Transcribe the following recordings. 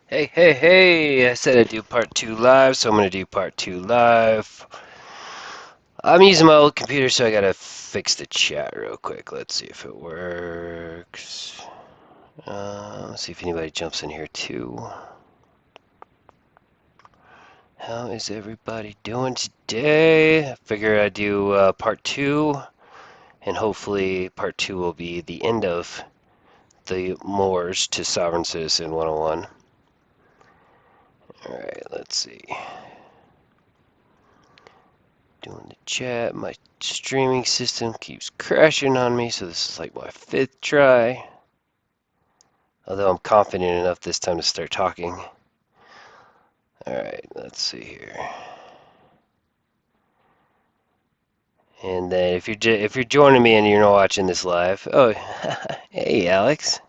Hey, hey, hey! I said I'd do part 2 live, so I'm gonna do part 2 live. I'm using my old computer, so I gotta fix the chat real quick. Let's see if it works. Let's see if anybody jumps in here too. How is everybody doing today? I figure I'd do part 2, and hopefully part 2 will be the end of the Moors to Sovereign Citizen 101. Alright, let's see. Doing the chat. My streaming system keeps crashing on me, so this is like my 5th try. Although I'm confident enough this time to start talking. Alright, let's see here. And then if you're joining me and you're not watching this live, oh, hey Alex,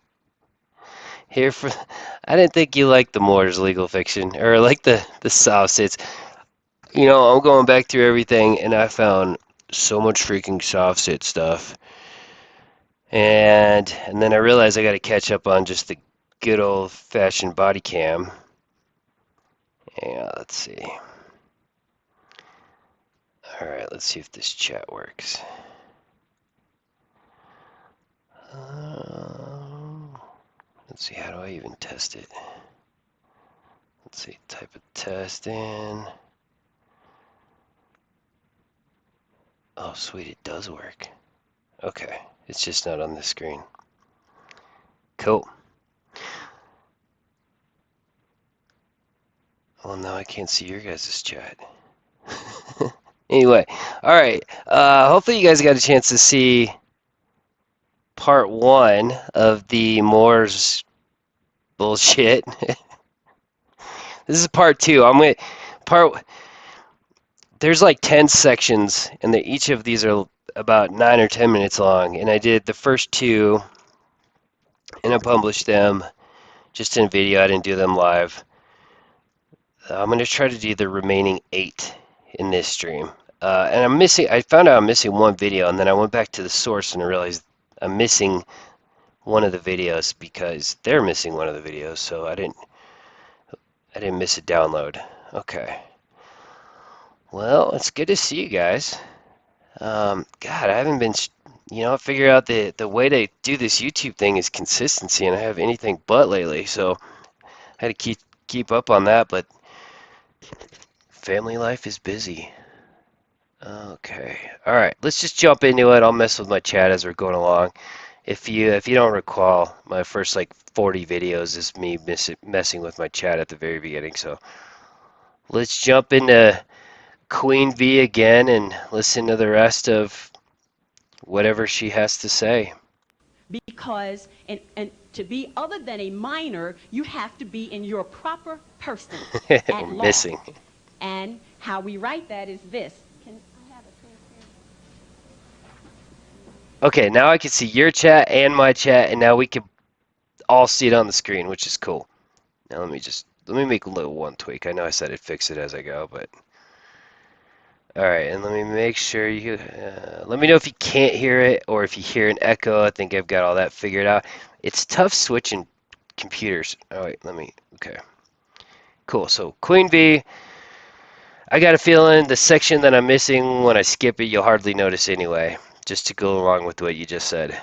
here for. I didn't think you liked the Moore's legal fiction or like the Sovcits. You know, I'm going back through everything and I found so much freaking Sovcit stuff. And then I realized I got to catch up on just the good old-fashioned body cam. Yeah, let's see. All right, let's see if this chat works. Let's see, how do I even test it? Let's see, type of test in. Oh, sweet, it does work. Okay, it's just not on the screen. Cool. Well, now I can't see your guys' chat. Anyway, all right. Hopefully you guys got a chance to see part 1 of the Moore's bullshit. This is part 2. Part. There's like 10 sections, and each of these are about 9 or 10 minutes long. And I did the first 2, and I published them just in video. I didn't do them live. I'm gonna try to do the remaining 8 in this stream. And I'm missing. I found out I'm missing one video, and then I went back to the source and I realized I'm missing one of the videos because they're missing one of the videos. So I didn't miss a download. Okay. Well, it's good to see you guys. God, I haven't been, I figure out the way to do this YouTube thing is consistency, and I have anything but lately. So I had to keep up on that, but family life is busy. Okay. All right. Let's just jump into it. I'll mess with my chat as we're going along. If you don't recall, my first like 40 videos is me messing with my chat at the very beginning. So let's jump into Queen V again and listen to the rest of whatever she has to say. Because and to be other than a minor, you have to be in your proper person We're at law. missing. And how we write that is this. Can I have a Okay, now I can see your chat and my chat, and now we can all see it on the screen, which is cool. Now let me make a little one tweak. I know I said I'd fix it as I go, but all right, and let me make sure you let me know if you can't hear it or if you hear an echo. I think I've got all that figured out. It's tough switching computers. Oh wait, okay. Cool. So Queen V, I got a feeling the section that I'm missing when I skip it, you'll hardly notice anyway, just to go along with what you just said.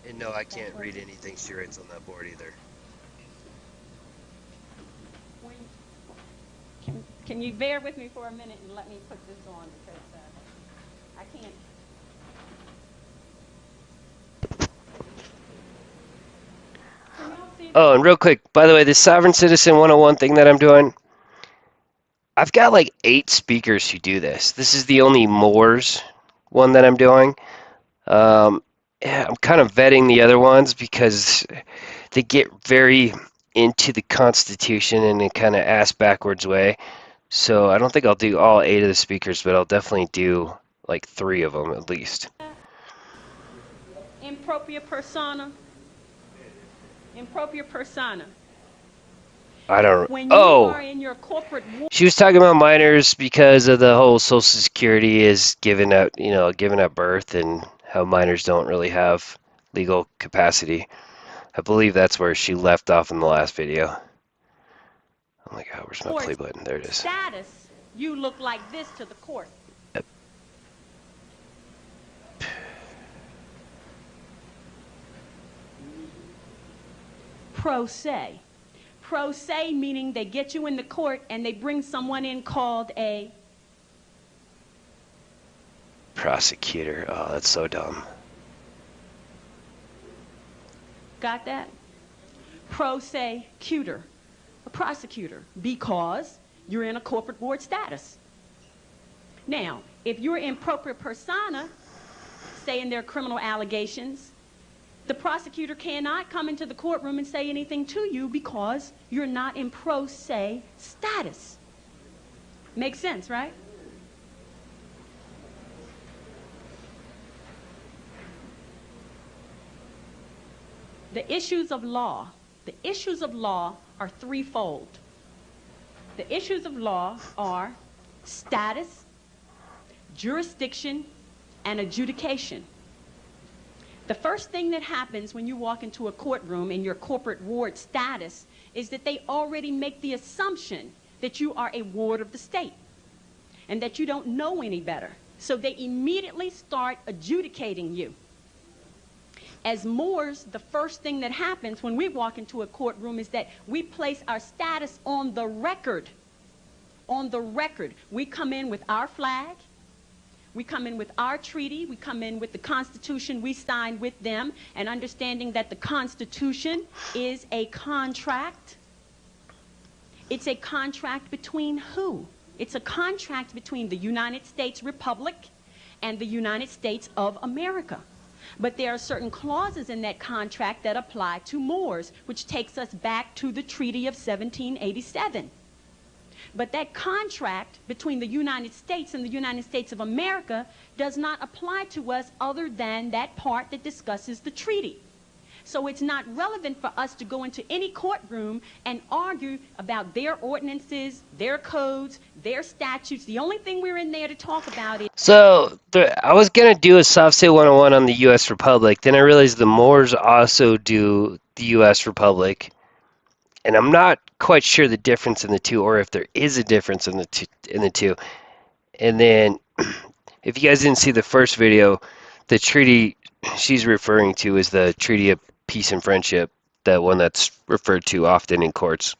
And no, I can't read anything she writes on that board either. can you bear with me for a minute and let me put this on because I can't. Oh, and real quick, by the way, this Sovereign Citizen 101 thing that I'm doing, I've got like 8 speakers who do this. This is the only Moors one that I'm doing. Yeah, I'm kind of vetting the other ones because they get very into the Constitution in a kind of ass backwards way. So I don't think I'll do all 8 of the speakers, but I'll definitely do like 3 of them at least. Impropria persona. Impropria persona. I don't. When you are Oh, in your corporate war, she was talking about minors because of the whole Social Security is given at given at birth and how minors don't really have legal capacity. I believe that's where she left off in the last video. Oh my God, where's my play button? There it is. status, you look like this to the court. Yep. Pro se. Pro se meaning they get you in the court and they bring someone in called a Prosecutor. Oh, that's so dumb. got that? Pro se cutor, a prosecutor, because you're in a corporate board status. Now, if you're in propria persona, saying there are criminal allegations, the prosecutor cannot come into the courtroom and say anything to you because you're not in pro se status. Makes sense, right? The issues of law are threefold. The issues of law are status, jurisdiction, and adjudication. The first thing that happens when you walk into a courtroom in your corporate ward status is that they already make the assumption that you are a ward of the state and that you don't know any better. So they immediately start adjudicating you. As Moors, the first thing that happens when we walk into a courtroom is that we place our status on the record. On the record. We come in with our flag. We come in with our treaty. We come in with the Constitution we signed with them, and understanding that the Constitution is a contract. It's a contract between who? It's a contract between the United States Republic and the United States of America. But there are certain clauses in that contract that apply to Moors, which takes us back to the Treaty of 1787. But that contract between the United States and the United States of America does not apply to us other than that part that discusses the treaty. So it's not relevant for us to go into any courtroom and argue about their ordinances, their codes, their statutes. The only thing we're in there to talk about is... So I was gonna do a Sovcit 101 on the U.S. Republic. Then I realized the Moors also do the U.S. Republic, and I'm not quite sure the difference in the two, or if there is a difference in the two. And then, if you guys didn't see the first video, the treaty she's referring to is the Treaty of Peace and Friendship, that one that's referred to often in courts.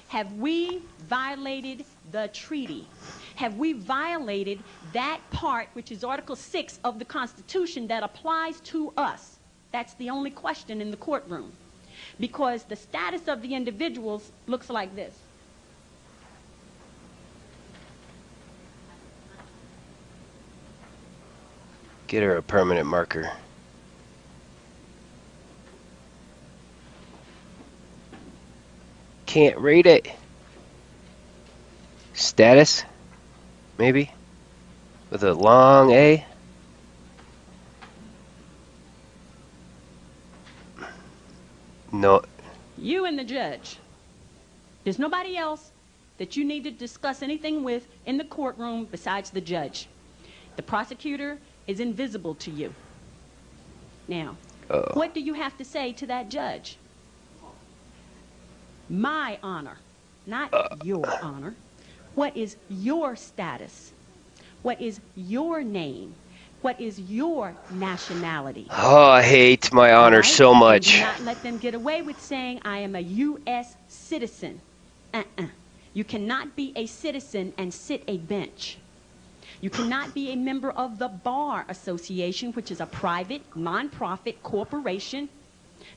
Have we violated the treaty? Have we violated that part, which is Article 6 of the Constitution, that applies to us? That's the only question in the courtroom. Because the status of the individuals looks like this. Get her a permanent marker. Can't read it. Status, maybe, with a long A. No. You and the judge. There's nobody else that you need to discuss anything with in the courtroom besides the judge. The prosecutor is invisible to you. Now, what do you have to say to that judge? My honor, not your honor. What is your status? What is your name? What is your nationality? Oh, I hate my honor so much. And do not let them get away with saying, I am a U.S. citizen. You cannot be a citizen and sit a bench. You cannot be a member of the Bar Association, which is a private, non-profit corporation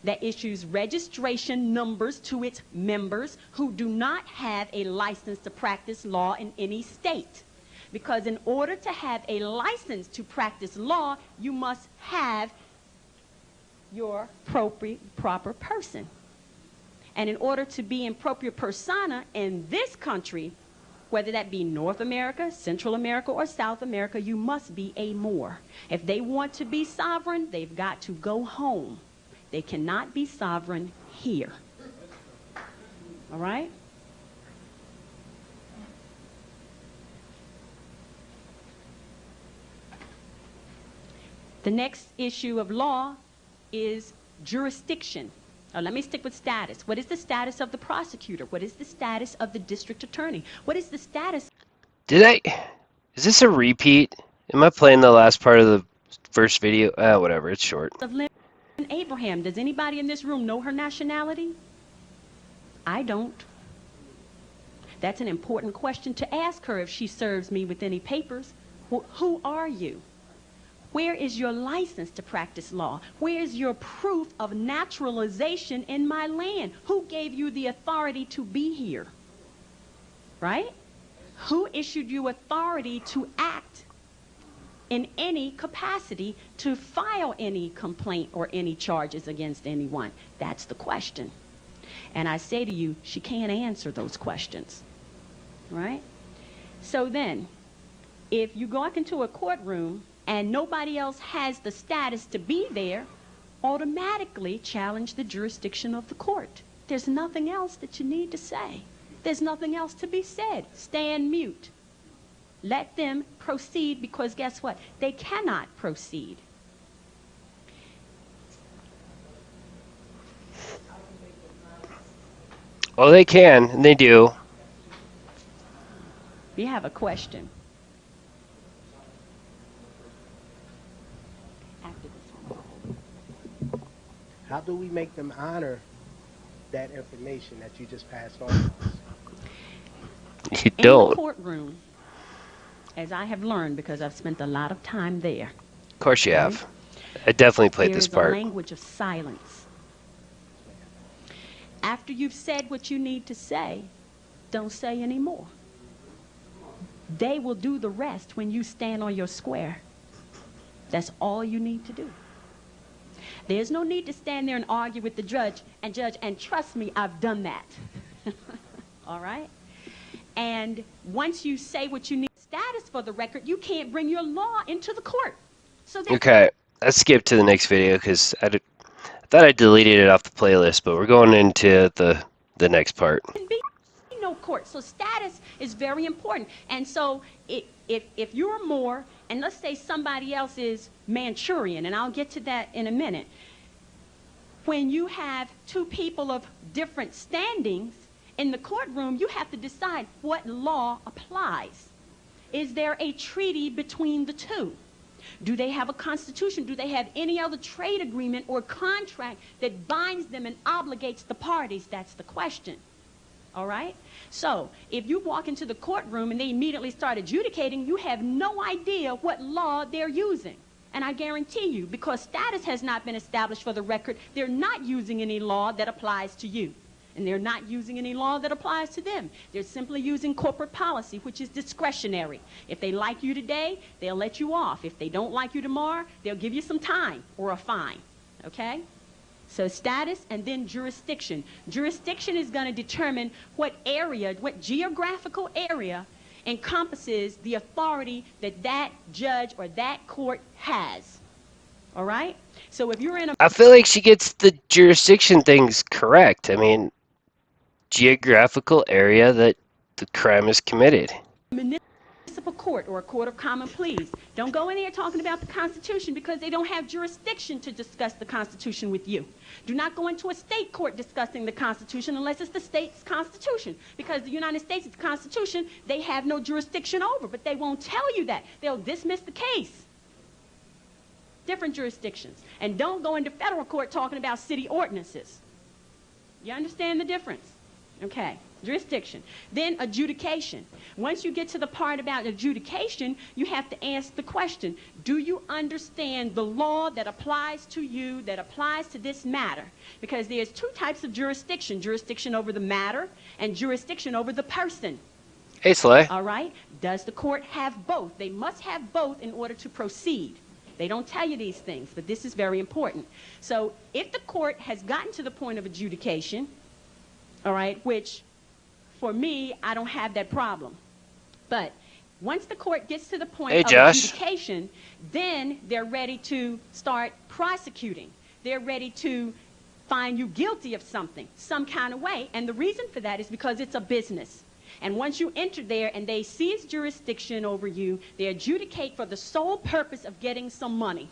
that issues registration numbers to its members who do not have a license to practice law in any state. Because in order to have a license to practice law, you must have your proper person. And in order to be in propria persona in this country, whether that be North America, Central America, or South America, you must be a Moor. If they want to be sovereign, they've got to go home. They cannot be sovereign here. All right? The next issue of law is jurisdiction. Now, let me stick with status. What is the status of the prosecutor? What is the status of the district attorney? What is the status Is this a repeat? Am I playing the last part of the first video? Whatever, it's short. of Lynn Abraham? Does anybody in this room know her nationality? I don't. That's an important question to ask her if she serves me with any papers. Who are you? Where is your license to practice law? Where is your proof of naturalization in my land? Who gave you the authority to be here? Right? Who issued you authority to act in any capacity, to file any complaint or any charges against anyone? That's the question. And I say to you, she can't answer those questions. Right? So then, if you walk into a courtroom and nobody else has the status to be there, automatically challenge the jurisdiction of the court. There's nothing else that you need to say. There's nothing else to be said. Stand mute. Let them proceed, because guess what? They cannot proceed. Well, they can, and they do. We have a question. After this one. How do we make them honor that information that you just passed on? You In don't. the courtroom, as I have learned because I've spent a lot of time there, Of course you have. I definitely played there this is a part. language of silence. After you've said what you need to say, don't say any more. They will do the rest when you stand on your square. That's all you need to do. There's no need to stand there and argue with the judge, and trust me, I've done that. All right? And once you say what you need, status for the record, you can't bring your law into the court. So Okay, let's skip to the next video because I thought I deleted it off the playlist, but we're going into the next part. can be no court. So status is very important. And so if you're Moore, and let's say somebody else is Manchurian, and I'll get to that in a minute, when you have two people of different standings in the courtroom, you have to decide what law applies. Is there a treaty between the two? Do they have a constitution? Do they have any other trade agreement or contract that binds them and obligates the parties? That's the question. All right? So if you walk into the courtroom and they immediately start adjudicating, you have no idea what law they're using. And I guarantee you, because status has not been established for the record, they're not using any law that applies to you. And they're not using any law that applies to them. They're simply using corporate policy, which is discretionary. If they like you today, they'll let you off. If they don't like you tomorrow, they'll give you some time or a fine. Okay? So status and then jurisdiction. Jurisdiction is going to determine what area, what geographical area encompasses the authority that that judge or that court has. All right? So if you're in a... I feel like she gets the jurisdiction things correct. I mean, geographical area that the crime is committed. municipal court or a court of common pleas. Don't go in there talking about the Constitution, because they don't have jurisdiction to discuss the Constitution with you. Do not go into a state court discussing the Constitution unless it's the state's Constitution, because the United States' Constitution they have no jurisdiction over, but they won't tell you that. They'll dismiss the case. Different jurisdictions. And don't go into federal court talking about city ordinances. You understand the difference? Okay. Jurisdiction. Then adjudication. Once you get to the part about adjudication, you have to ask the question, do you understand the law that applies to you, that applies to this matter? Because there's two types of jurisdiction. Jurisdiction over the matter and jurisdiction over the person. Hey, Slay. All right? Does the court have both? They must have both in order to proceed. They don't tell you these things, but this is very important. So if the court has gotten to the point of adjudication, all right, which for me, I don't have that problem. But once the court gets to the point of adjudication, then they're ready to start prosecuting. They're ready to find you guilty of something, some kind of way. And the reason for that is because it's a business. And once you enter there and they seize jurisdiction over you, they adjudicate for the sole purpose of getting some money.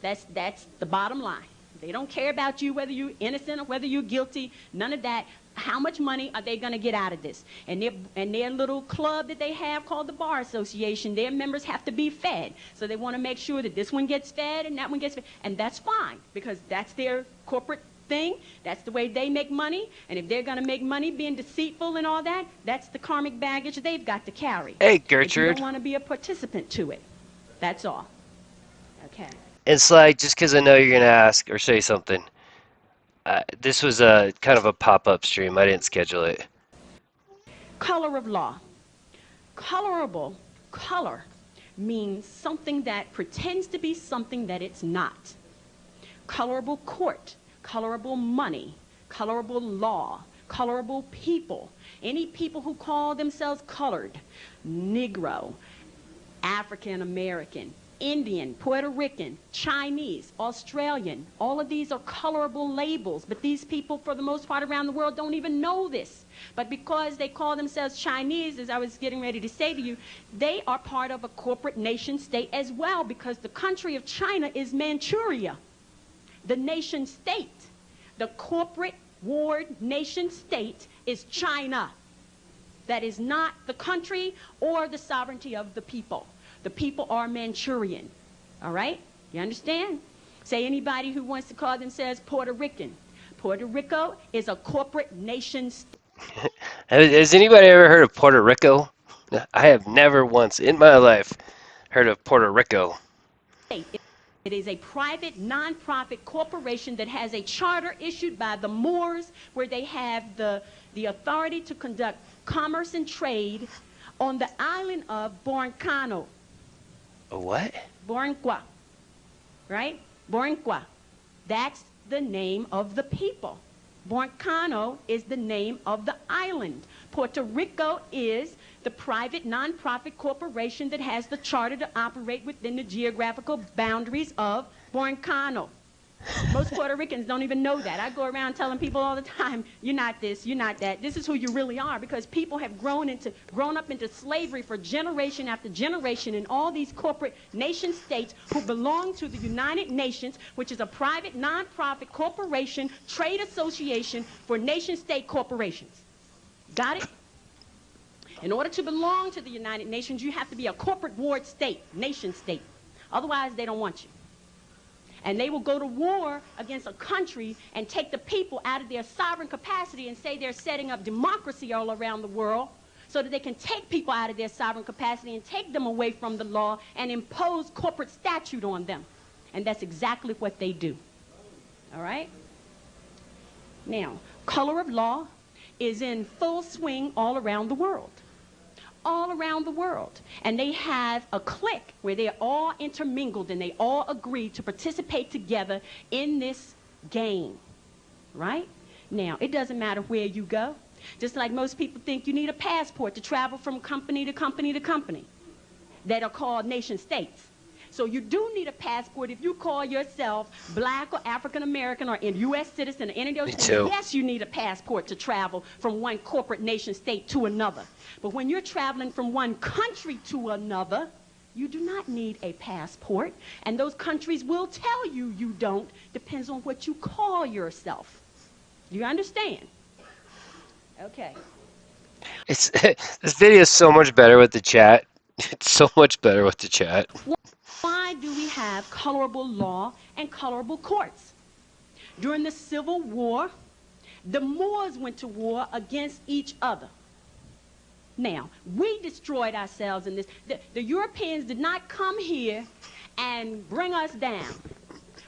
That's the bottom line. They don't care about you, whether you're innocent or whether you're guilty, none of that. How much money are they going to get out of this? And their little club that they have called the Bar Association, their members have to be fed. So they want to make sure that this one gets fed and that one gets fed. And that's fine, because that's their corporate thing. That's the way they make money. And if they're going to make money being deceitful and all that, that's the karmic baggage they've got to carry. Hey, But you Gertrude. don't want to be a participant to it. That's all. Okay. It's like, just because I know you're going to ask or say something, this was a kind of a pop-up stream. I didn't schedule it. Color of law. Colorable, color, means something that pretends to be something that it's not. Colorable court, colorable money, colorable law, colorable people. Any people who call themselves colored, Negro, African American, Indian, Puerto Rican, Chinese, Australian, all of these are colorable labels, but these people, for the most part around the world, don't even know this. But because they call themselves Chinese, as I was getting ready to say to you, they are part of a corporate nation state as well, because the country of China is Manchuria. The nation state, the corporate ward nation state is China. That is not the country or the sovereignty of the people. The people are Manchurian. All right? You understand? Say anybody who wants to call themselves Puerto Rican. Puerto Rico is a corporate nation state. Has anybody ever heard of Puerto Rico? I have never once in my life heard of Puerto Rico. It is a private, non-profit corporation that has a charter issued by the Moors, where they have the authority to conduct commerce and trade on the island of Borncano. A what? Boricua, right? Boricua. That's the name of the people. Borncano is the name of the island. Puerto Rico is the private non-profit corporation that has the charter to operate within the geographical boundaries of Borncano. Most Puerto Ricans don't even know that. I go around telling people all the time, you're not this, you're not that. This is who you really are, because people have grown up into slavery for generation after generation in all these corporate nation states who belong to the United Nations, which is a private non-profit corporation trade association for nation state corporations. Got it? In order to belong to the United Nations, you have to be a corporate ward state, nation state. Otherwise, they don't want you. And they will go to war against a country and take the people out of their sovereign capacity and say they're setting up democracy all around the world, so that they can take people out of their sovereign capacity and take them away from the law and impose corporate statute on them. And that's exactly what they do. All right? Now, color of law is in full swing all around the world. All around the world. And they have a clique where they're all intermingled and they all agree to participate together in this game. Right? Now, it doesn't matter where you go. Just like most people think you need a passport to travel from company to company to company that are called nation states. So you do need a passport if you call yourself black or African American or a U.S. citizen or any of those Me things. too. Yes, you need a passport to travel from one corporate nation state to another. But when you're traveling from one country to another, you do not need a passport. And those countries will tell you you don't. Depends on what you call yourself. You understand? Okay. It's this video is so much better with the chat. It's so much better with the chat. Why do we have colorable law and colorable courts? During the Civil War, the Moors went to war against each other. Now, we destroyed ourselves in this. The Europeans did not come here and bring us down.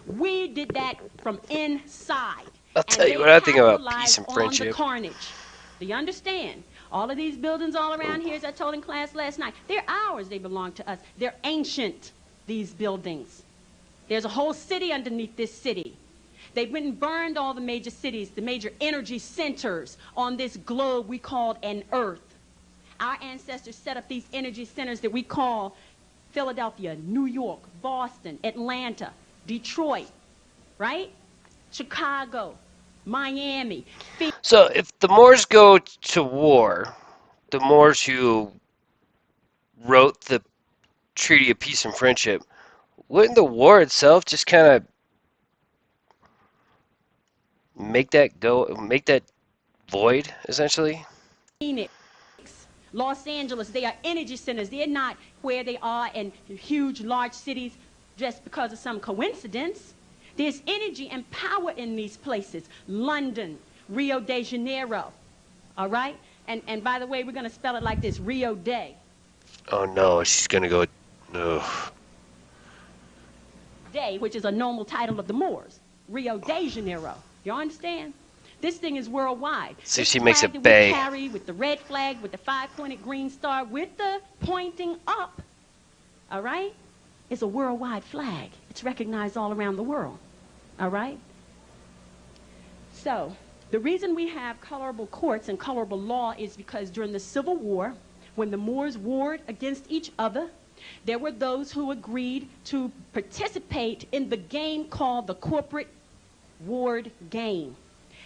We did that from inside. I'll tell you what I think about peace and On the friendship. carnage. Do you understand? All of these buildings all around here, as I told in class last night, they're ours. They belong to us. They're ancient, these buildings. There's a whole city underneath this city. They went and burned all the major cities, the major energy centers on this globe we called an earth. Our ancestors set up these energy centers that we call Philadelphia, New York, Boston, Atlanta, Detroit, right? Chicago, Miami. So if the Moors go to war, the Moors who wrote the Treaty of Peace and Friendship, wouldn't the war itself just kind of make that void, essentially? Phoenix, Los Angeles, they are energy centers. They're not where they are in huge, large cities just because of some coincidence. There's energy and power in these places. London, Rio de Janeiro, all right? And by the way, we're going to spell it like this, Rio de. Oh no, she's gonna go. No. Day, which is a normal title of the Moors. Rio de Janeiro. You understand? This thing is worldwide. See if This she makes flag a that we bay. carry with the red flag, with the five-pointed green star, with the pointing up, all right, is a worldwide flag. It's recognized all around the world, all right? So, the reason we have colorable courts and colorable law is because during the Civil War, when the Moors warred against each other, there were those who agreed to participate in the game called the corporate ward game.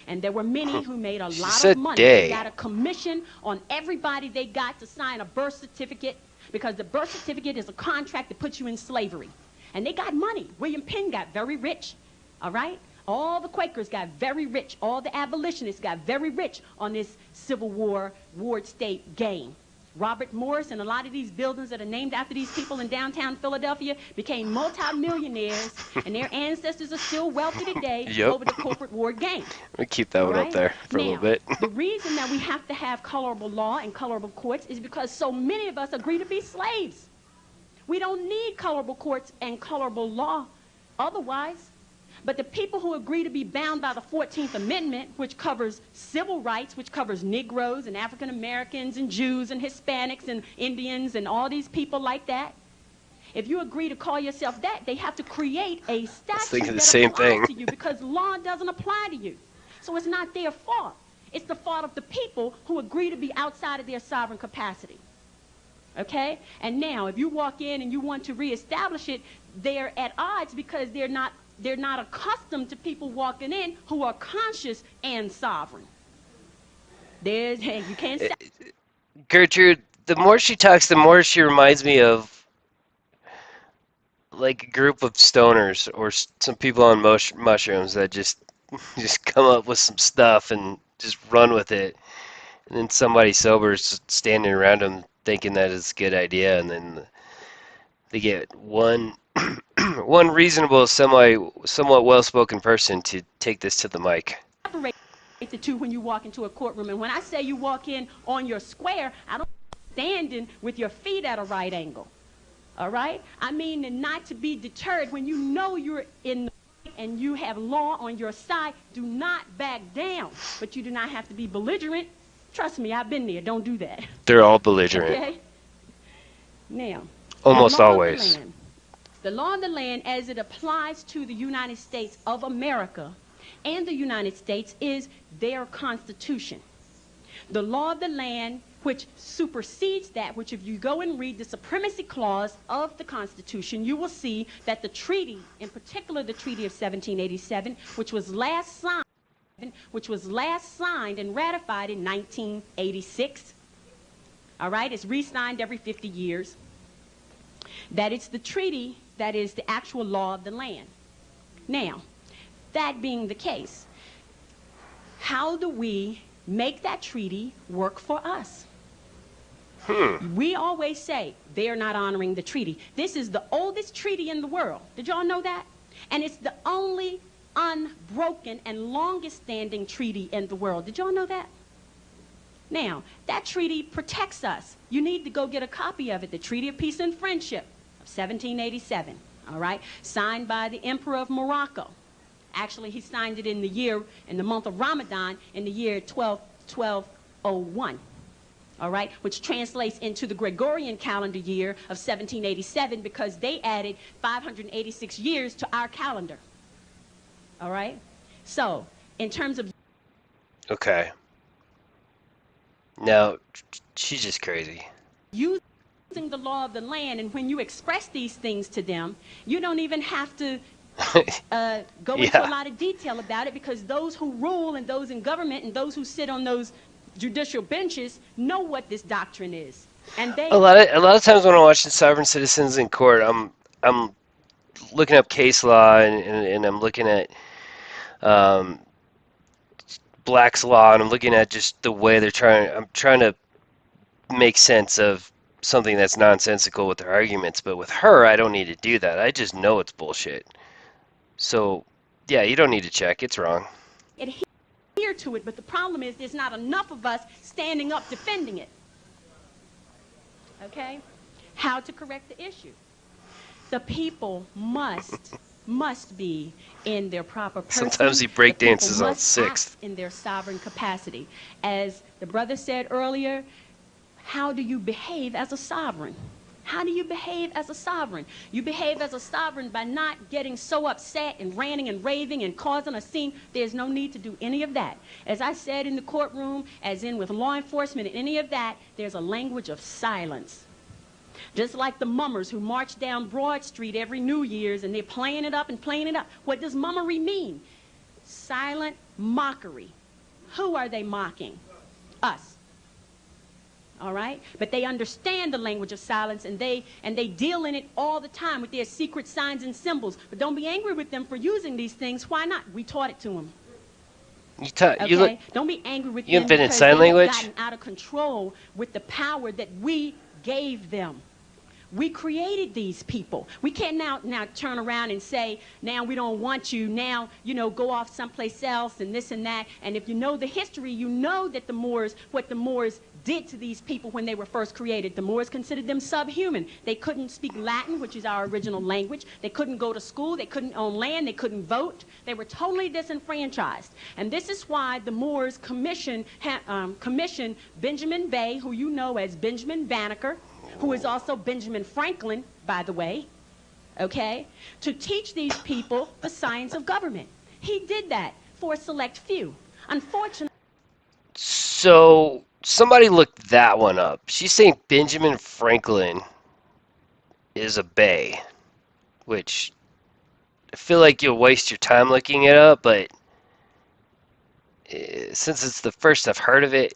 And there were many who made a She lot said of money. day. They got a commission on everybody they got to sign a birth certificate, because the birth certificate is a contract that puts you in slavery. And they got money. William Penn got very rich, all right? All the Quakers got very rich. All the abolitionists got very rich on this Civil War ward state game. Robert Morris and a lot of these buildings that are named after these people in downtown Philadelphia became multimillionaires, and their ancestors are still wealthy today Yep. over the corporate ward game. We keep that All one up right? there for a little Now, bit. the reason that we have to have colorable law and colorable courts is because so many of us agree to be slaves. We don't need colorable courts and colorable law otherwise. But the people who agree to be bound by the 14th Amendment, which covers civil rights, which covers Negroes and African Americans and Jews and Hispanics and Indians and all these people like that, if you agree to call yourself that, they have to create a statute thinking the that same applies thing. to you, because law doesn't apply to you. So it's not their fault. It's the fault of the people who agree to be outside of their sovereign capacity. Okay? And now, if you walk in and you want to reestablish it, they're at odds because they're not accustomed to people walking in who are conscious and sovereign. You can't say. Gertrude, the more she talks, the more she reminds me of like a group of stoners or some people on mushrooms that just come up with some stuff and just run with it, and then somebody sober is standing around them thinking that it's a good idea, and then they get one one reasonable, somewhat well-spoken person to take this to the mic. Separate the two when you walk into a courtroom. And when I say you walk in on your square, I don't standing with your feet at a right angle. All right? I mean, not to be deterred when you know you're in the right and you have law on your side. Do not back down. But you do not have to be belligerent. Trust me, I've been there. Don't do that. They're all belligerent. Okay? Now, Almost the law always. Of the land. The law of the land, as it applies to the United States of America and the United States, is their Constitution. The law of the land, which supersedes that, which if you go and read the Supremacy Clause of the Constitution, you will see that the treaty, in particular the Treaty of 1787, which was last signed and ratified in 1986. All right, it's re-signed every 50 years. That it's the treaty that is the actual law of the land. Now, that being the case, how do we make that treaty work for us? We always say they're not honoring the treaty. This is the oldest treaty in the world. Did y'all know that? And it's the only unbroken and longest standing treaty in the world. Did y'all know that? Now, that treaty protects us. You need to go get a copy of it, the Treaty of Peace and Friendship of 1787, all right? Signed by the Emperor of Morocco. Actually, he signed it in the month of Ramadan in the year 1201, all right? Which translates into the Gregorian calendar year of 1787 because they added 586 years to our calendar, all right? So, in terms of... Okay. Now, she's just crazy. Using the law of the land, and when you express these things to them, you don't even have to go into a Yeah. lot of detail about it, because those who rule and those in government and those who sit on those judicial benches know what this doctrine is. And they A lot of times when I'm watching sovereign citizens in court, I'm looking up case law and I'm looking at um, Black's law and I'm looking at just the way I'm trying to make sense of something that's nonsensical with their arguments. But with her, I don't need to do that. I just know it's bullshit. So yeah, you don't need to check. It's wrong. adhere to it, but the problem is there's not enough of us standing up defending it. Okay? How to correct the issue? The people must be in their proper Sometimes person. he The people breakdances on must act 6th. in their sovereign capacity. As the brother said earlier, how do you behave as a sovereign? How do you behave as a sovereign? You behave as a sovereign by not getting so upset and ranting and raving and causing a scene. There's no need to do any of that. As I said in the courtroom, as in with law enforcement and any of that, there's a language of silence. Just like the mummers who march down Broad Street every New Year's and they're playing it up and playing it up. What does mummery mean? Silent mockery. Who are they mocking? Us. All right? But they understand the language of silence, and they deal in it all the time with their secret signs and symbols. But don't be angry with them for using these things. Why not? We taught it to them. Okay? Don't be angry with You them invented because sign they have language? gotten out of control with the power that we gave them. We created these people. We can't now turn around and say, now we don't want you, now, go off someplace else and this and that. And if you know the history, you know that what the Moors did to these people when they were first created. The Moors considered them subhuman. They couldn't speak Latin, which is our original language. They couldn't go to school. They couldn't own land. They couldn't vote. They were totally disenfranchised. And this is why the Moors commissioned Benjamin Bey, who you know as Benjamin Banneker, who is also Benjamin Franklin, by the way, okay, to teach these people the science of government. He did that for a select few. Unfortunately, So somebody looked that one up. She's saying Benjamin Franklin is a bay, which I feel like you'll waste your time looking it up, but since it's the first I've heard of it,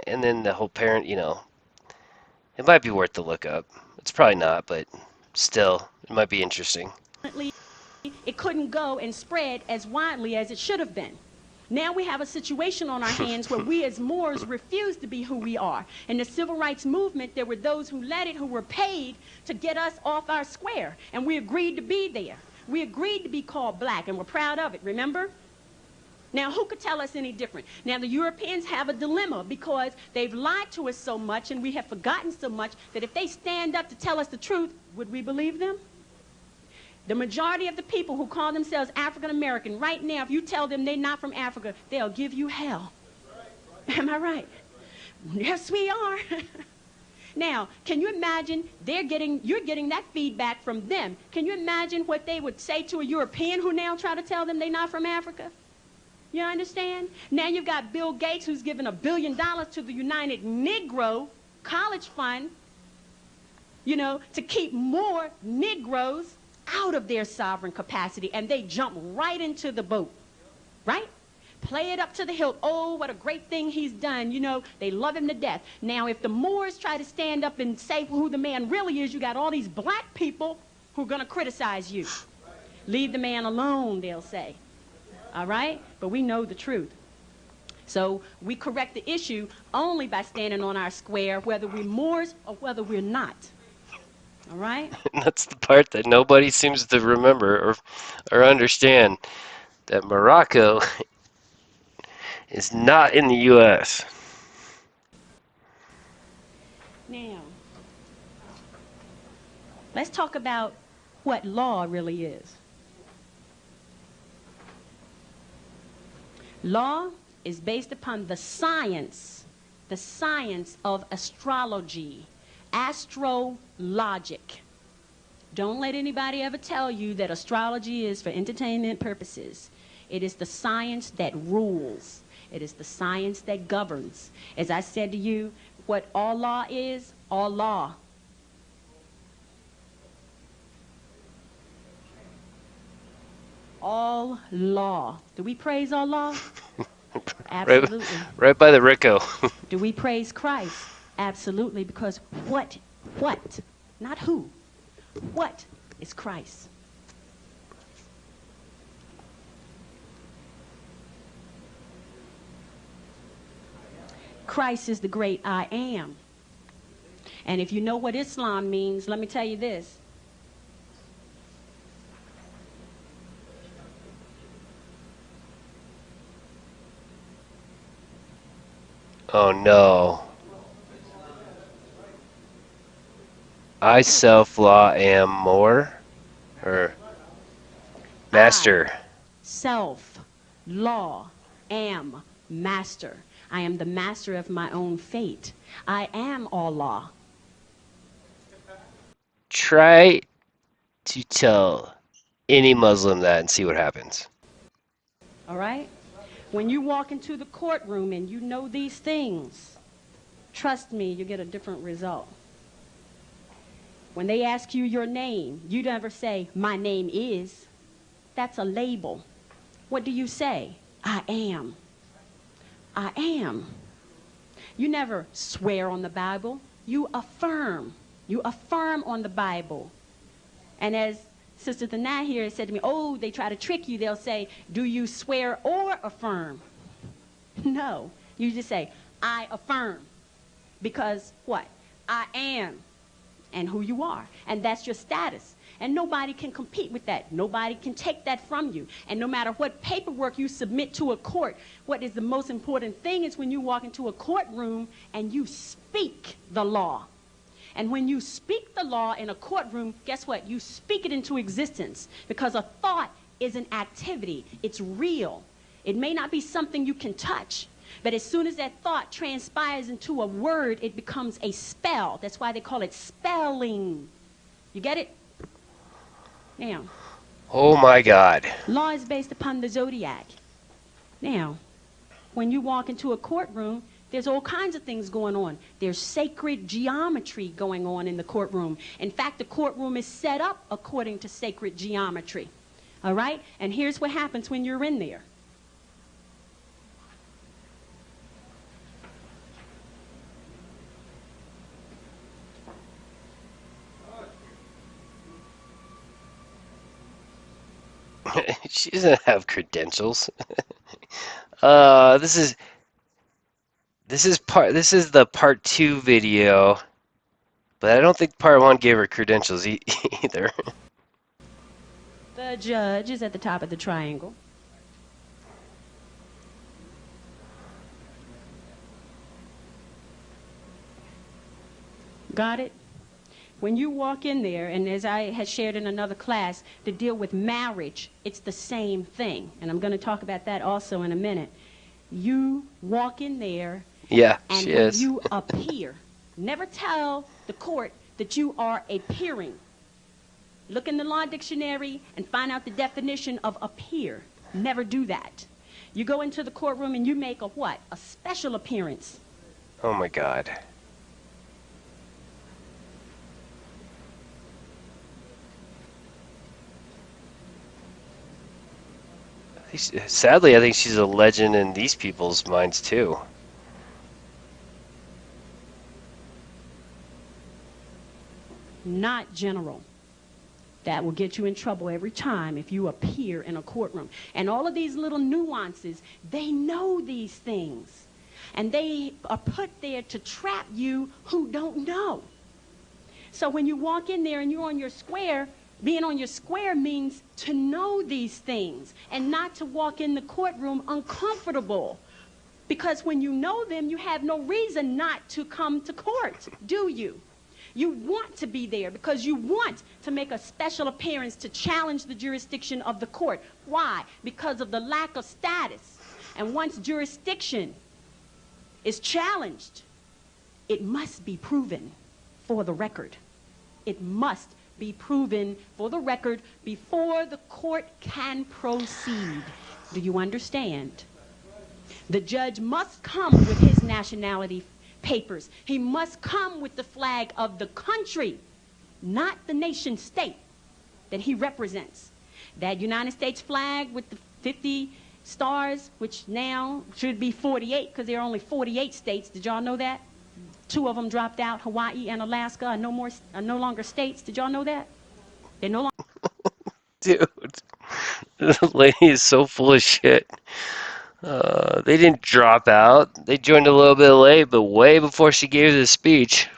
and then the whole parent, it might be worth the look up. It's probably not, but still, it might be interesting. it couldn't go and spread as widely as it should have been. Now we have a situation on our hands where we as Moors refuse to be who we are. In the civil rights movement, there were those who led it who were paid to get us off our square, and we agreed to be there. We agreed to be called black, and we're proud of it, remember? Now, who could tell us any different? Now, the Europeans have a dilemma because they've lied to us so much and we have forgotten so much that if they stand up to tell us the truth, would we believe them? The majority of the people who call themselves African American, right now, if you tell them they're not from Africa, they'll give you hell. Am I right? Yes, we are. Now, can you imagine you're getting that feedback from them. Can you imagine what they would say to a European who now try to tell them they're not from Africa? You understand? Now you've got Bill Gates who's given $1 billion to the United Negro College Fund, to keep more Negroes out of their sovereign capacity, and they jump right into the boat, right? Play it up to the hilt. Oh, what a great thing he's done. They love him to death. Now, if the Moors try to stand up and say who the man really is, you got all these black people who are going to criticize you. Leave the man alone, they'll say. All right? But we know the truth. So we correct the issue only by standing on our square, whether we're Moors or whether we're not. All right? That's the part that nobody seems to remember or understand, that Morocco is not in the U.S. Now, let's talk about what law really is. Law is based upon the science of astrology, astrologic. Don't let anybody ever tell you that astrology is for entertainment purposes. It is the science that rules. It is the science that governs. As I said to you, what all law is, all law. all law. Do we praise Allah? Right, Absolutely. right by the Rico. Do we praise Christ? Absolutely, because what, not who, what is Christ? Christ is the great I am. And if you know what Islam means, let me tell you this. Oh no. I self-law am more? Or master? I, self, law, am master. I am the master of my own fate. I am Allah. Try to tell any Muslim that and see what happens. All right? When you walk into the courtroom and you know these things, trust me, you get a different result. When they ask you your name, you never say, my name is. That's a label. What do you say? I am. I am. You never swear on the Bible. You affirm. You affirm on the Bible. And as Sister Thana here said to me, oh, they try to trick you. They'll say, do you swear or affirm? No. You just say, I affirm. Because what? I am. And who you are. And that's your status. And nobody can compete with that. Nobody can take that from you. And no matter what paperwork you submit to a court, what is the most important thing is when you walk into a courtroom and you speak the law. And when you speak the law in a courtroom, guess what? You speak it into existence. Because a thought is an activity. It's real. It may not be something you can touch. But as soon as that thought transpires into a word, it becomes a spell. That's why they call it spelling. You get it? Now. Oh my God. Law is based upon the zodiac. Now, when you walk into a courtroom, there's all kinds of things going on. There's sacred geometry going on in the courtroom. In fact, the courtroom is set up according to sacred geometry. All right? And here's what happens when you're in there. She doesn't have credentials. This is the part 2 video, but I don't think part 1 gave her credentials either. The judge is at the top of the triangle. Got it? When you walk in there, and as I had shared in another class, to deal with marriage, it's the same thing. And I'm going to talk about that also in a minute. You walk in there, Yeah, and she when is. you appear, never tell the court that you are appearing. Look in the law dictionary and find out the definition of appear. Never do that. You go into the courtroom and you make a what? A special appearance. Oh my God. Sadly, I think she's a legend in these people's minds too. Not general. That will get you in trouble every time if you appear in a courtroom. And all of these little nuances, they know these things. And they are put there to trap you who don't know. So when you walk in there and you're on your square, being on your square means to know these things and not to walk in the courtroom uncomfortable. Because when you know them, you have no reason not to come to court, do you? You want to be there because you want to make a special appearance to challenge the jurisdiction of the court. Why? Because of the lack of status. And once jurisdiction is challenged, it must be proven for the record. It must be proven for the record before the court can proceed. Do you understand? The judge must come with his nationality papers. He must come with the flag of the country, not the nation state that he represents. That United States flag with the 50 stars, which now should be 48 because there are only 48 states. Did y'all know that? 2 of them dropped out. Hawaii and Alaska are no longer states. Did y'all know that? They're no longer. Dude, this lady is so full of shit. They didn't drop out. They joined a little bit late, but way before she gave the speech.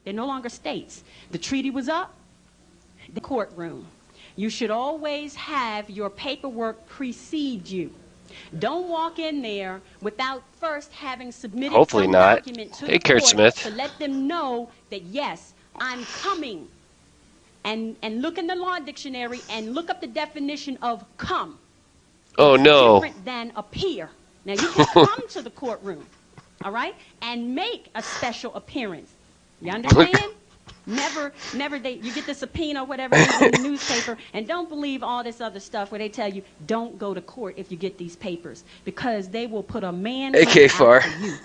They're no longer states. The treaty was up. The courtroom. You should always have your paperwork precede you. Don't walk in there without first having submitted Hopefully some not. document to Hey, the Kurt court Smith. to let them know that, yes, I'm coming. And look in the law dictionary and look up the definition of come. Oh It's no. different than appear. Now, you can come to the courtroom, all right, and make a special appearance. You understand? Never, you get the subpoena or whatever it is in the newspaper, and don't believe all this other stuff where they tell you, don't go to court if you get these papers, because they will put a man out AK-4. for you,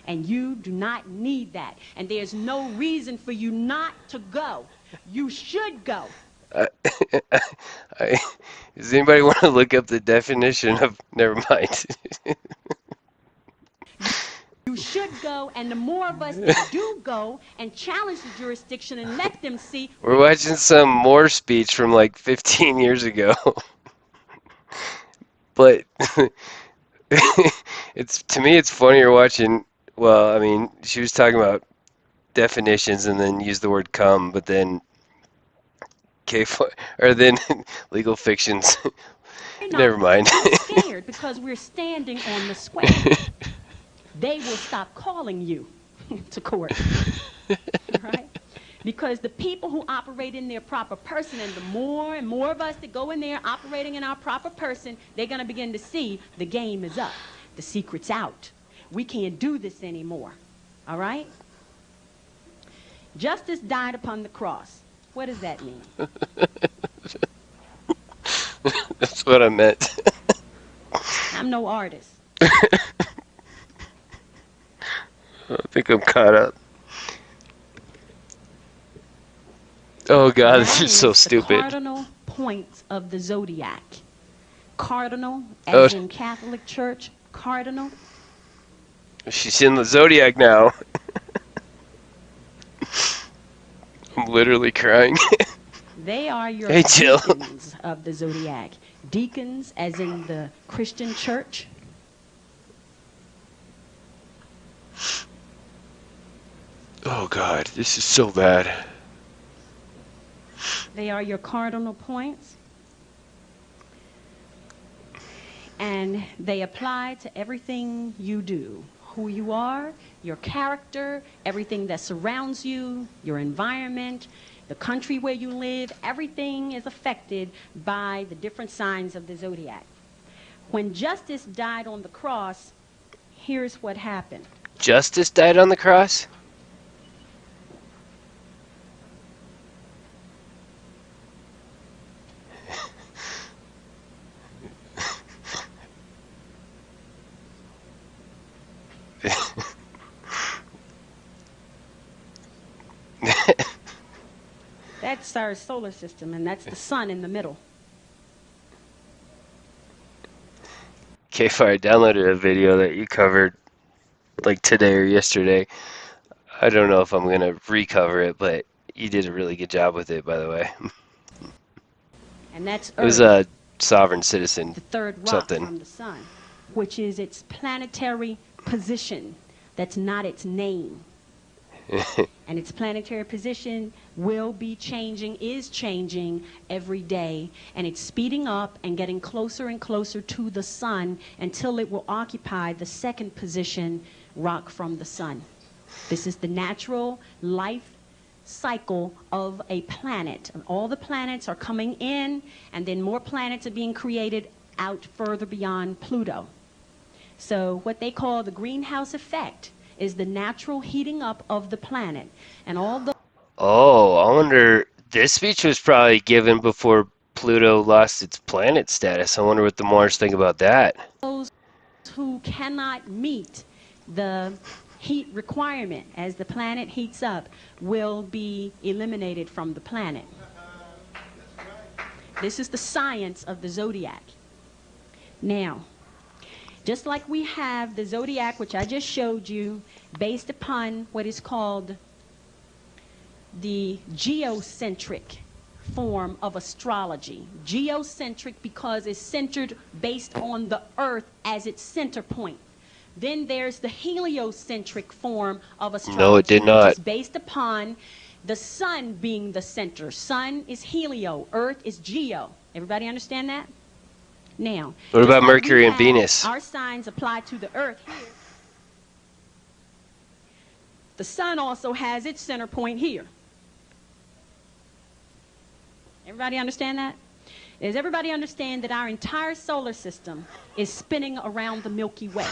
and you do not need that, and there's no reason for you not to go. You should go. Does anybody want to look up the definition of? Never mind. You should go, and the more of us that do go and challenge the jurisdiction and let them see. We're watching some more speech from like 15 years ago. But to me it's funnier watching. Well, I mean, she was talking about definitions and then used the word come, but then or then legal fictions. Never mind. Scared because we're standing on the square. They will stop calling you to court, right? Because the people who operate in their proper person, and the more and more of us that go in there operating in our proper person, they're going to begin to see the game is up. The secret's out. We can't do this anymore, all right? Justice died upon the cross. What does that mean? That's what I meant. I'm no artist. I think I'm caught up. Oh God, this is so stupid. The cardinal points of the zodiac. Cardinal, as in Catholic Church, cardinal. She's in the zodiac now. I'm literally crying. They are your Hey, Jill. deacons of the zodiac. Deacons, as in the Christian church. Oh God, this is so bad. They are your cardinal points. And they apply to everything you do. Who you are, your character, everything that surrounds you, your environment, the country where you live, everything is affected by the different signs of the zodiac. When justice died on the cross, here's what happened. Justice died on the cross? That's our solar system, and that's the sun in the middle. K-Fire, I downloaded a video that you covered like today or yesterday. I don't know if I'm going to recover it, but you did a really good job with it, by the way. And that's Earth. It was a sovereign citizen The third rock something. from the sun, which is its planetary position. That's not its name. And its planetary position will be changing, is changing every day. And it's speeding up and getting closer and closer to the sun until it will occupy the second position, rock from the sun. This is the natural life cycle of a planet. And all the planets are coming in, and then more planets are being created out further beyond Pluto. So what they call the greenhouse effect is the natural heating up of the planet. And all the Oh, I wonder, this speech was probably given before Pluto lost its planet status. I wonder what the Moors think about that. those who cannot meet the heat requirement as the planet heats up will be eliminated from the planet. This is the science of the zodiac. Now, just like we have the zodiac, which I just showed you, based upon what is called the geocentric form of astrology. Geocentric because it's centered based on the earth as its center point. Then there's the heliocentric form of astrology, No, it did not. which is based upon the sun being the center. Sun is helio, earth is geo. Everybody understand that? Now, What just about like Mercury we and have Venus? Our signs apply to the earth here. The sun also has its center point here. Everybody understand that? Does everybody understand that our entire solar system is spinning around the Milky Way?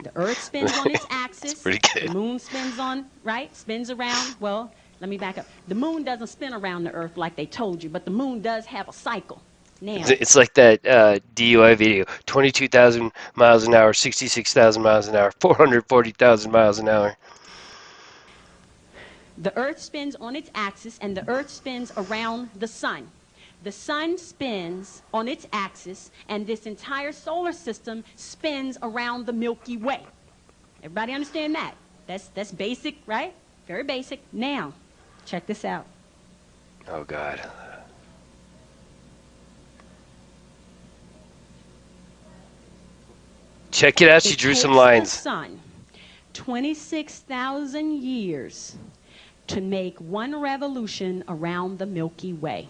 The earth spins on its axis. That's pretty good. The moon spins on, right? Spins around. Well, let me back up. The moon doesn't spin around the earth like they told you, but the moon does have a cycle. Now, It's like that DUI video: 22,000 miles an hour, 66,000 miles an hour, 440,000 miles an hour. the earth spins on its axis, and the earth spins around the sun. The sun spins on its axis, and this entire solar system spins around the Milky Way. Everybody understand that? That's basic, right? Very basic. Now, check this out. Oh God. Check it out. She It drew some takes lines. the sun 26,000 years to make one revolution around the Milky Way.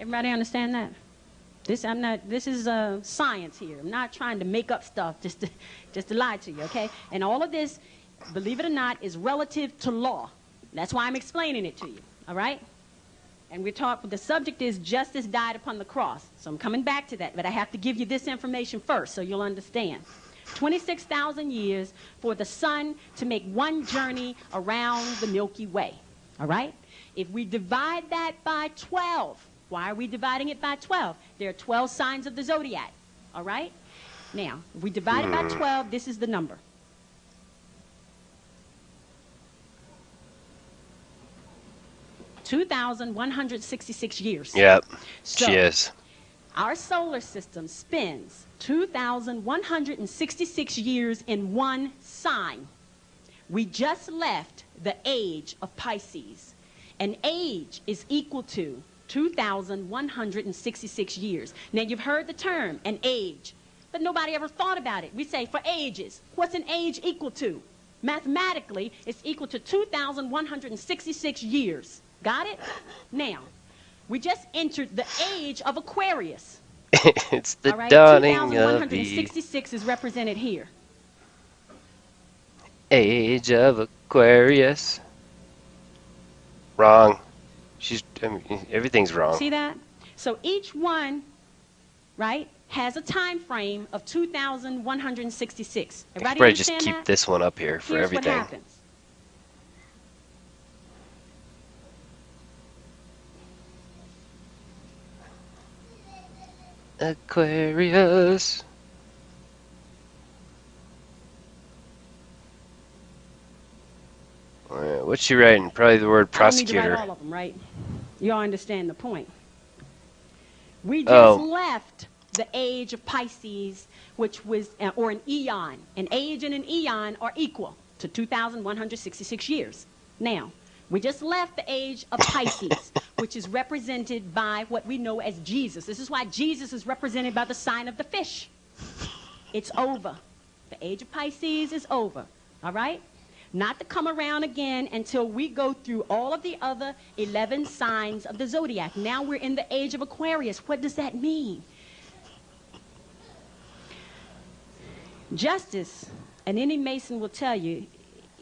Everybody understand that? This is science here. I'm not trying to make up stuff just to lie to you, okay? And all of this, believe it or not, is relative to law. That's why I'm explaining it to you, all right? And the subject is justice died upon the cross. So I'm coming back to that, but I have to give you this information first so you'll understand. 26,000 years for the sun to make one journey around the Milky Way, all right? If we divide that by 12, why are we dividing it by 12? There are 12 signs of the zodiac, all right? Now, if we divide it by 12, this is the number. $2,166 years. Yep, So, she is. our solar system spins 2,166 years in one sign. We just left the age of Pisces. An age is equal to 2,166 years. Now, you've heard the term, an age, but nobody ever thought about it. We say, for ages, what's an age equal to? Mathematically, it's equal to 2,166 years. Got it? Now, we just entered the age of Aquarius. It's the All right, dawning of the 2,166 is represented here. age of Aquarius. Wrong. Everything's wrong. See that? So each one, right, has a time frame of 2,166. I could Everybody probably just understand keep that? this one up here for Here's everything. what happens. Aquarius. What's she writing? Probably the word I don't need to write prosecutor. all of them, right? You all understand the point. We just Oh. left the age of Pisces, which was, or an eon. An age and an eon are equal to 2,166 years. Now, we just left the age of Pisces, which is represented by what we know as Jesus. This is why Jesus is represented by the sign of the fish. It's over. The age of Pisces is over, all right? Not to come around again until we go through all of the other 11 signs of the zodiac. Now we're in the age of Aquarius. What does that mean? Justice, and any Mason will tell you,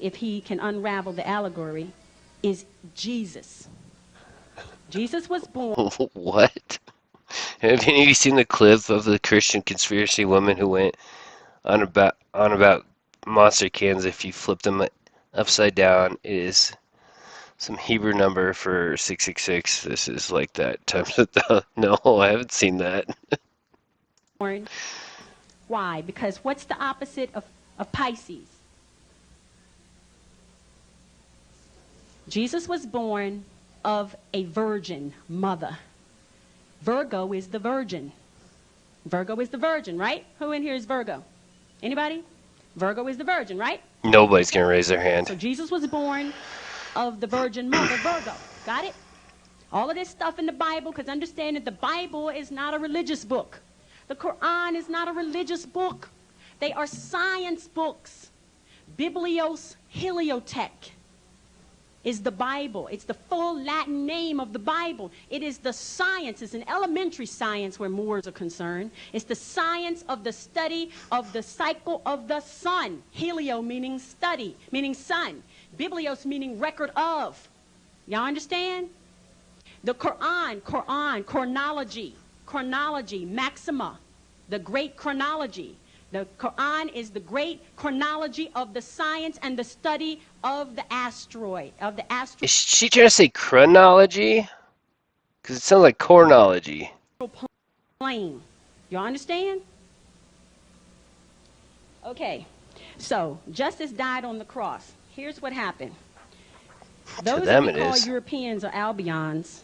if he can unravel the allegory, is Jesus. Jesus was born. What? Have any of you seen the clip of the Christian conspiracy woman who went on about monster cans? If you flip them upside down, it is some Hebrew number for 666. This is like that times a thousand. No, I haven't seen that. Why? Because what's the opposite of Pisces? Jesus was born of a virgin mother. Virgo is the virgin. Virgo is the virgin, right? Who in here is Virgo? Anybody? Virgo is the virgin, right? Nobody's going to raise their hand. So Jesus was born of the virgin mother, Virgo. Got it? All of this stuff in the Bible, because understand that the Bible is not a religious book. The Quran is not a religious book. They are science books. Biblios Heliotech is the Bible. It's the full Latin name of the Bible. It is the science. It's an elementary science where Moors are concerned. It's the science of the study of the cycle of the sun. Helio meaning study, meaning sun. Biblios meaning record of. Y'all understand? The Quran, chronology, maxima, the great chronology. The Quran is the great chronology of the science and the study of the asteroid, Is she trying to say chronology? Because it sounds like chronology. plane. Y'all understand? Okay, so justice died on the cross. Here's what happened. Those them that we it call is. Europeans are Albions.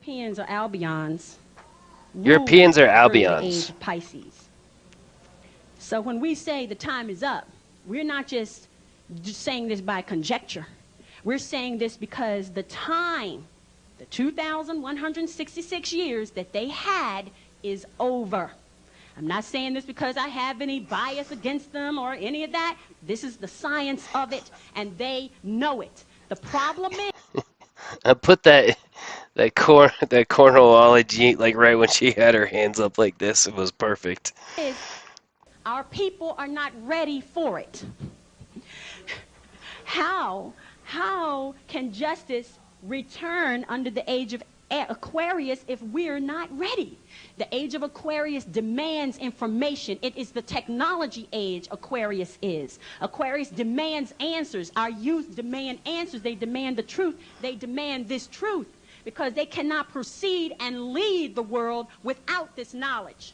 Europeans are Albions. Europeans are ruled through the Albions. age of Pisces. So when we say the time is up, we're not just saying this by conjecture. We're saying this because the time, the 2,166 years that they had is over. I'm not saying this because I have any bias against them or any of that. This is the science of it, and they know it. The problem is... I put that chronology like right when she had her hands up like this. It was perfect. Our people are not ready for it. How can justice return under the age of Aquarius if we're not ready? The age of Aquarius demands information. It is the technology age Aquarius is. Aquarius demands answers. Our youth demand answers. They demand the truth. They demand this truth because they cannot proceed and lead the world without this knowledge.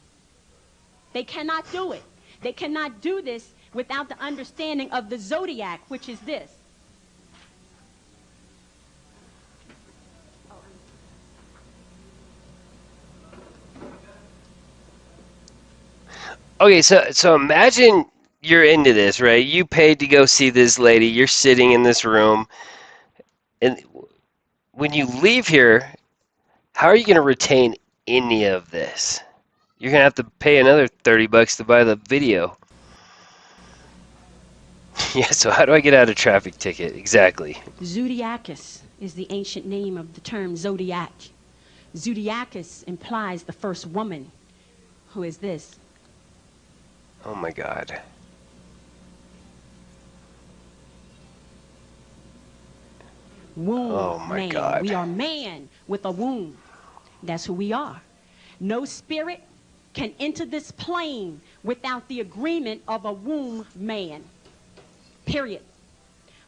They cannot do it. They cannot do this without the understanding of the zodiac, which is this. Okay, so imagine you're into this, right? You paid to go see this lady. You're sitting in this room, and when you leave here, how are you going to retain any of this? You're going to have to pay another $30 to buy the video. Yeah, so how do I get out a traffic ticket? Exactly. Zodiacus is the ancient name of the term zodiac. Zodiacus implies the first woman. Who is this? Oh my God. Womb. Oh my man. God. We are man with a womb. That's who we are. No spirit can enter this plane without the agreement of a womb man. Period.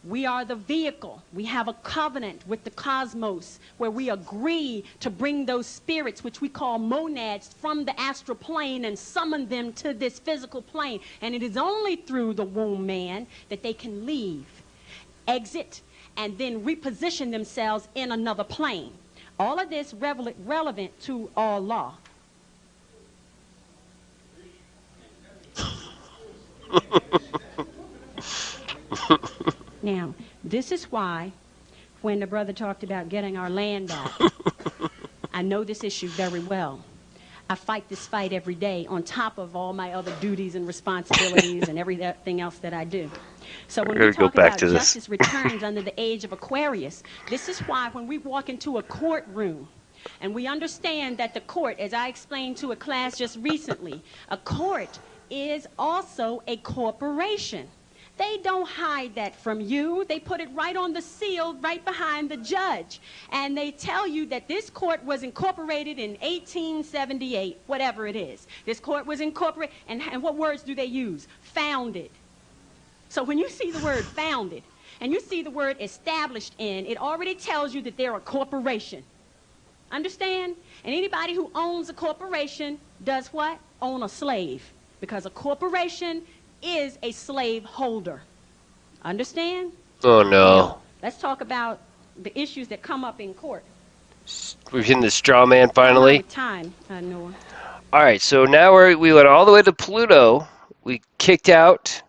We are the vehicle. We have a covenant with the cosmos where we agree to bring those spirits, which we call monads, from the astral plane and summon them to this physical plane. And it is only through the womb man that they can leave, exit, and then reposition themselves in another plane. All of this relevant to all law. Now, this is why when the brother talked about getting our land back, I know this issue very well. I fight this fight every day on top of all my other duties and responsibilities and everything else that I do. So when we talk about justice returns under the age of Aquarius, this is why when we walk into a courtroom and we understand that the court, as I explained to a class just recently, a court is also a corporation. They don't hide that from you. They put it right on the seal, right behind the judge. And they tell you that this court was incorporated in 1878, whatever it is. This court was incorporated, and what words do they use? Founded. So when you see the word founded, and you see the word established in, it already tells you that they're a corporation. Understand? And anybody who owns a corporation does what? Own a slave. Because a corporation is a slave holder. Understand? Oh no. Now, let's talk about the issues that come up in court. We're hitting the straw man I'm finally. with time, Noah. All right, so now we went all the way to Pluto. We kicked out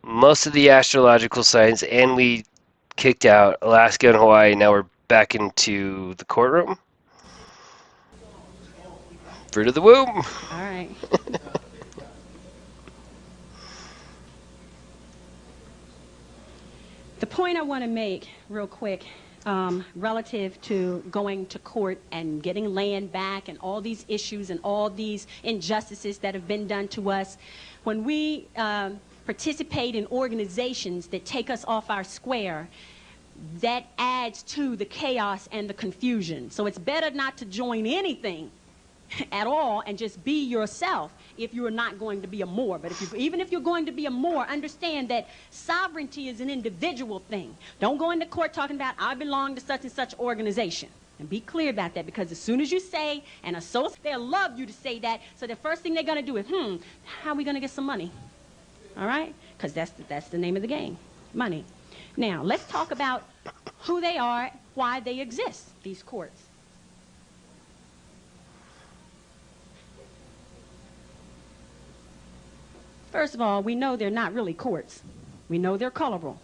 most of the astrological signs, and we kicked out Alaska and Hawaii. Now we're back into the courtroom. Fruit of the womb. All right. The point I want to make real quick relative to going to court and getting land back and all these issues and all these injustices that have been done to us, when we participate in organizations that take us off our square, that adds to the chaos and the confusion. So it's better not to join anything at all and just be yourself if you're not going to be a Moor. But even if you're going to be a Moor, understand that sovereignty is an individual thing. Don't go into court talking about, I belong to such and such organization. And be clear about that, because as soon as you say an associate, they'll love you to say that. So the first thing they're going to do is, how are we going to get some money? All right? Because that's the name of the game, money. Now, let's talk about who they are, why they exist, these courts. First of all, we know they're not really courts. We know they're colorable.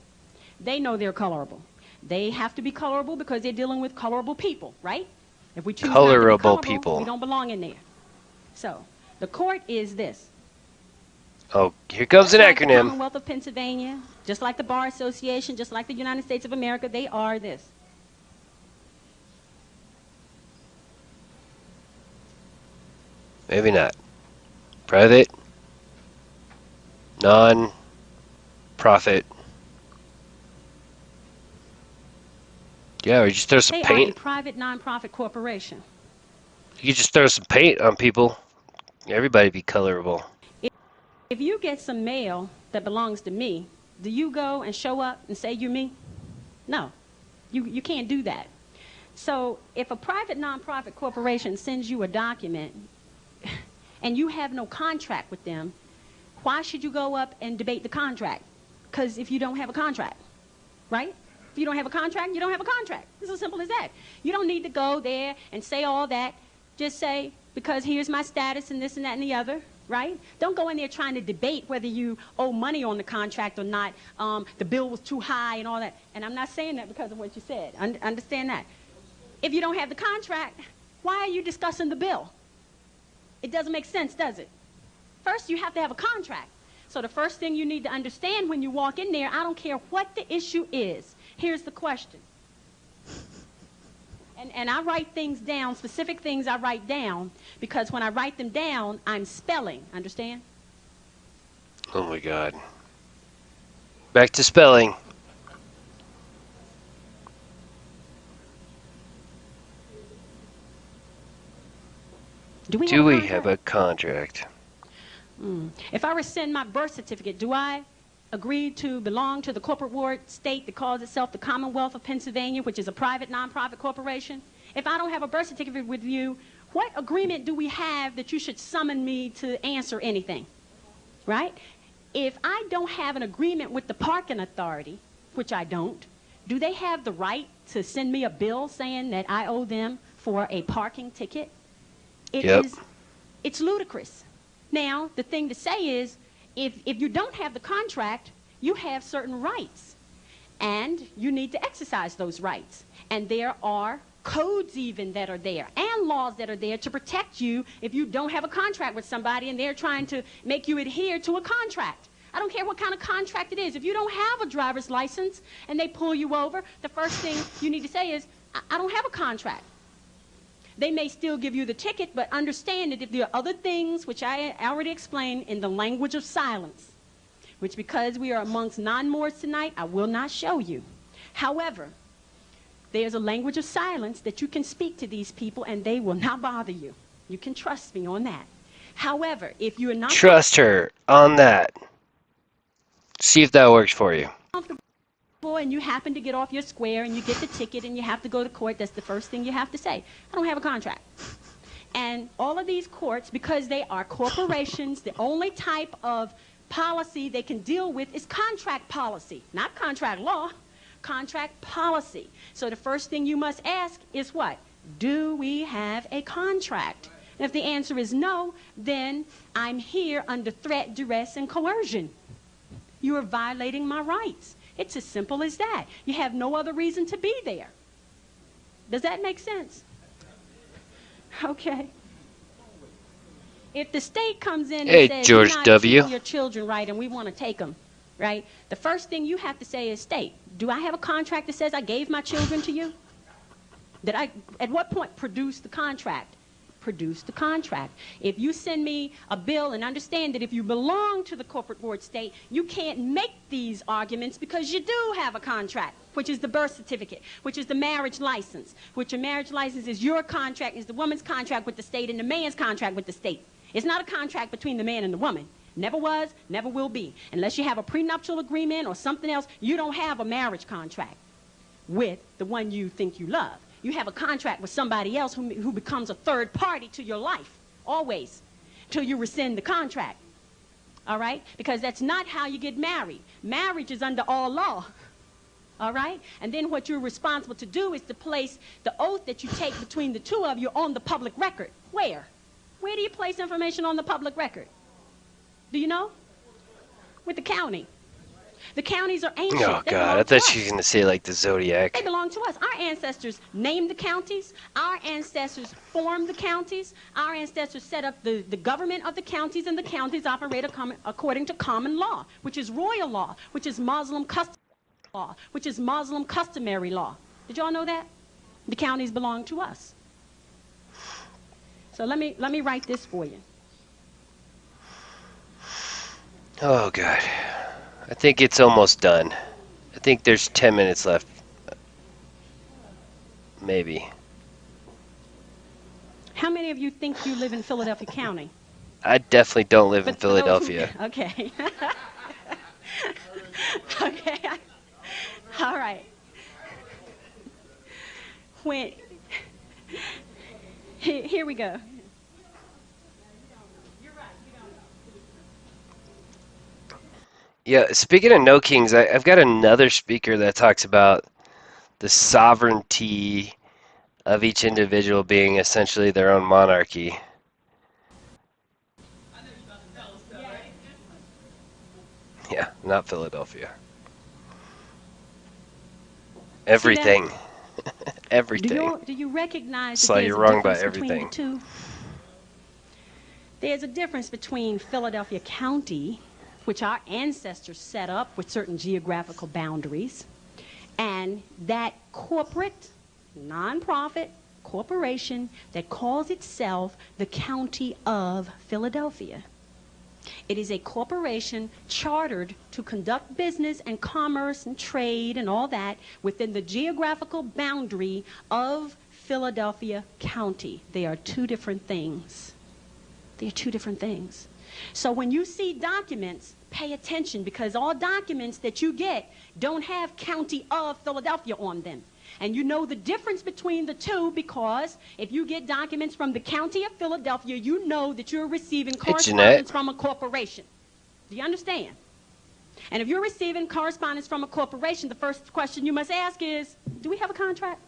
They know they're colorable. They have to be colorable because they're dealing with colorable people, right? If we choose not to be colorable people, we don't belong in there. So, the court is this. Oh, here comes an Just like the acronym. Commonwealth of Pennsylvania, just like the Bar Association, just like the United States of America, they are this. Maybe not. Private. Non-profit. Yeah, or you just throw some They are a paint. private non-profit corporation. You could just throw some paint on people. Everybody be colorable. If you get some mail that belongs to me, do you go and show up and say you're me? No, you can't do that. So if a private non-profit corporation sends you a document and you have no contract with them, why should you go up and debate the contract? Because if you don't have a contract, right? If you don't have a contract, you don't have a contract. It's as simple as that. You don't need to go there and say all that. Just say, because here's my status and this and that and the other, right? Don't go in there trying to debate whether you owe money on the contract or not. The bill was too high and all that. And I'm not saying that because of what you said. Understand that. If you don't have the contract, why are you discussing the bill? It doesn't make sense, does it? First, you have to have a contract. So the first thing you need to understand when you walk in there, I don't care what the issue is. Here's the question. And I write things down, specific things I write down, because when I write them down, I'm spelling. Understand? Oh my God. Back to spelling. Do we have a contract? If I rescind my birth certificate, do I agree to belong to the corporate ward state that calls itself the Commonwealth of Pennsylvania, which is a private non-profit corporation? If I don't have a birth certificate with you, what agreement do we have that you should summon me to answer anything? Right? If I don't have an agreement with the parking authority, which I don't, do they have the right to send me a bill saying that I owe them for a parking ticket? It's ludicrous. Now, the thing to say is, if you don't have the contract, you have certain rights, and you need to exercise those rights. And there are codes even that are there, and laws that are there to protect you if you don't have a contract with somebody and they're trying to make you adhere to a contract. I don't care what kind of contract it is. If you don't have a driver's license and they pull you over, the first thing you need to say is, I don't have a contract. They may still give you the ticket, but understand that if there are other things, which I already explained, in the language of silence, which because we are amongst non-Moors tonight, I will not show you. However, there's a language of silence that you can speak to these people and they will not bother you. You can trust me on that. However, if you are not Trust her on that. See if that works for you. comfortable and you happen to get off your square and you get the ticket and you have to go to court, that's the first thing you have to say. I don't have a contract. And all of these courts, because they are corporations, the only type of policy they can deal with is contract policy, not contract law. contract policy. So the first thing you must ask is what? Do we have a contract? And if the answer is no, then I'm here under threat, duress, and coercion. You are violating my rights. It's as simple as that. You have no other reason to be there. Does that make sense? Okay. If the state comes in and says, George you're not W. treating your children right and we want to take them, right? The first thing you have to say is, state, do I have a contract that says I gave my children to you? At what point produce the contract? Produce the contract. If you send me a bill, and understand that if you belong to the corporate board state, you can't make these arguments because you do have a contract, which is the birth certificate, which is the marriage license, which a marriage license is your contract, is the woman's contract with the state and the man's contract with the state. It's not a contract between the man and the woman. Never was, never will be. Unless you have a prenuptial agreement or something else, you don't have a marriage contract with the one you think you love. You have a contract with somebody else who becomes a third party to your life, always, till you rescind the contract. All right? Because that's not how you get married. Marriage is under all law. All right? And then what you're responsible to do is to place the oath that you take between the two of you on the public record. Where? Where do you place information on the public record? Do you know? With the county. The counties are ancient. Oh, They God. belong I to thought you were us. going to say, like, the Zodiac. They belong to us. Our ancestors named the counties. Our ancestors formed the counties. Our ancestors set up the government of the counties, and the counties operate according to common law, which is royal law, which is Muslim customary law, which is Muslim customary law. Did y'all know that? The counties belong to us. So let me write this for you. Oh, God. I think it's almost done. I think there's 10 minutes left. Maybe. How many of you think you live in Philadelphia County? I definitely don't live in But for those who- Philadelphia. Okay. Okay. All right. Here we go. Yeah, speaking of no kings, I've got another speaker that talks about the sovereignty of each individual being essentially their own monarchy. Yeah, not Philadelphia. Everything. Everything. Do you recognize So that there's you're a wrong about difference between the everything. two? There's a difference between Philadelphia County, which our ancestors set up with certain geographical boundaries, and that corporate, nonprofit corporation that calls itself the County of Philadelphia. It is a corporation chartered to conduct business and commerce and trade and all that within the geographical boundary of Philadelphia County. They are two different things. They are two different things. So when you see documents, pay attention, because all documents that you get don't have County of Philadelphia on them. And you know the difference between the two, because if you get documents from the County of Philadelphia, you know that you're receiving correspondence from a corporation. Do you understand? And if you're receiving correspondence from a corporation, the first question you must ask is, do we have a contract?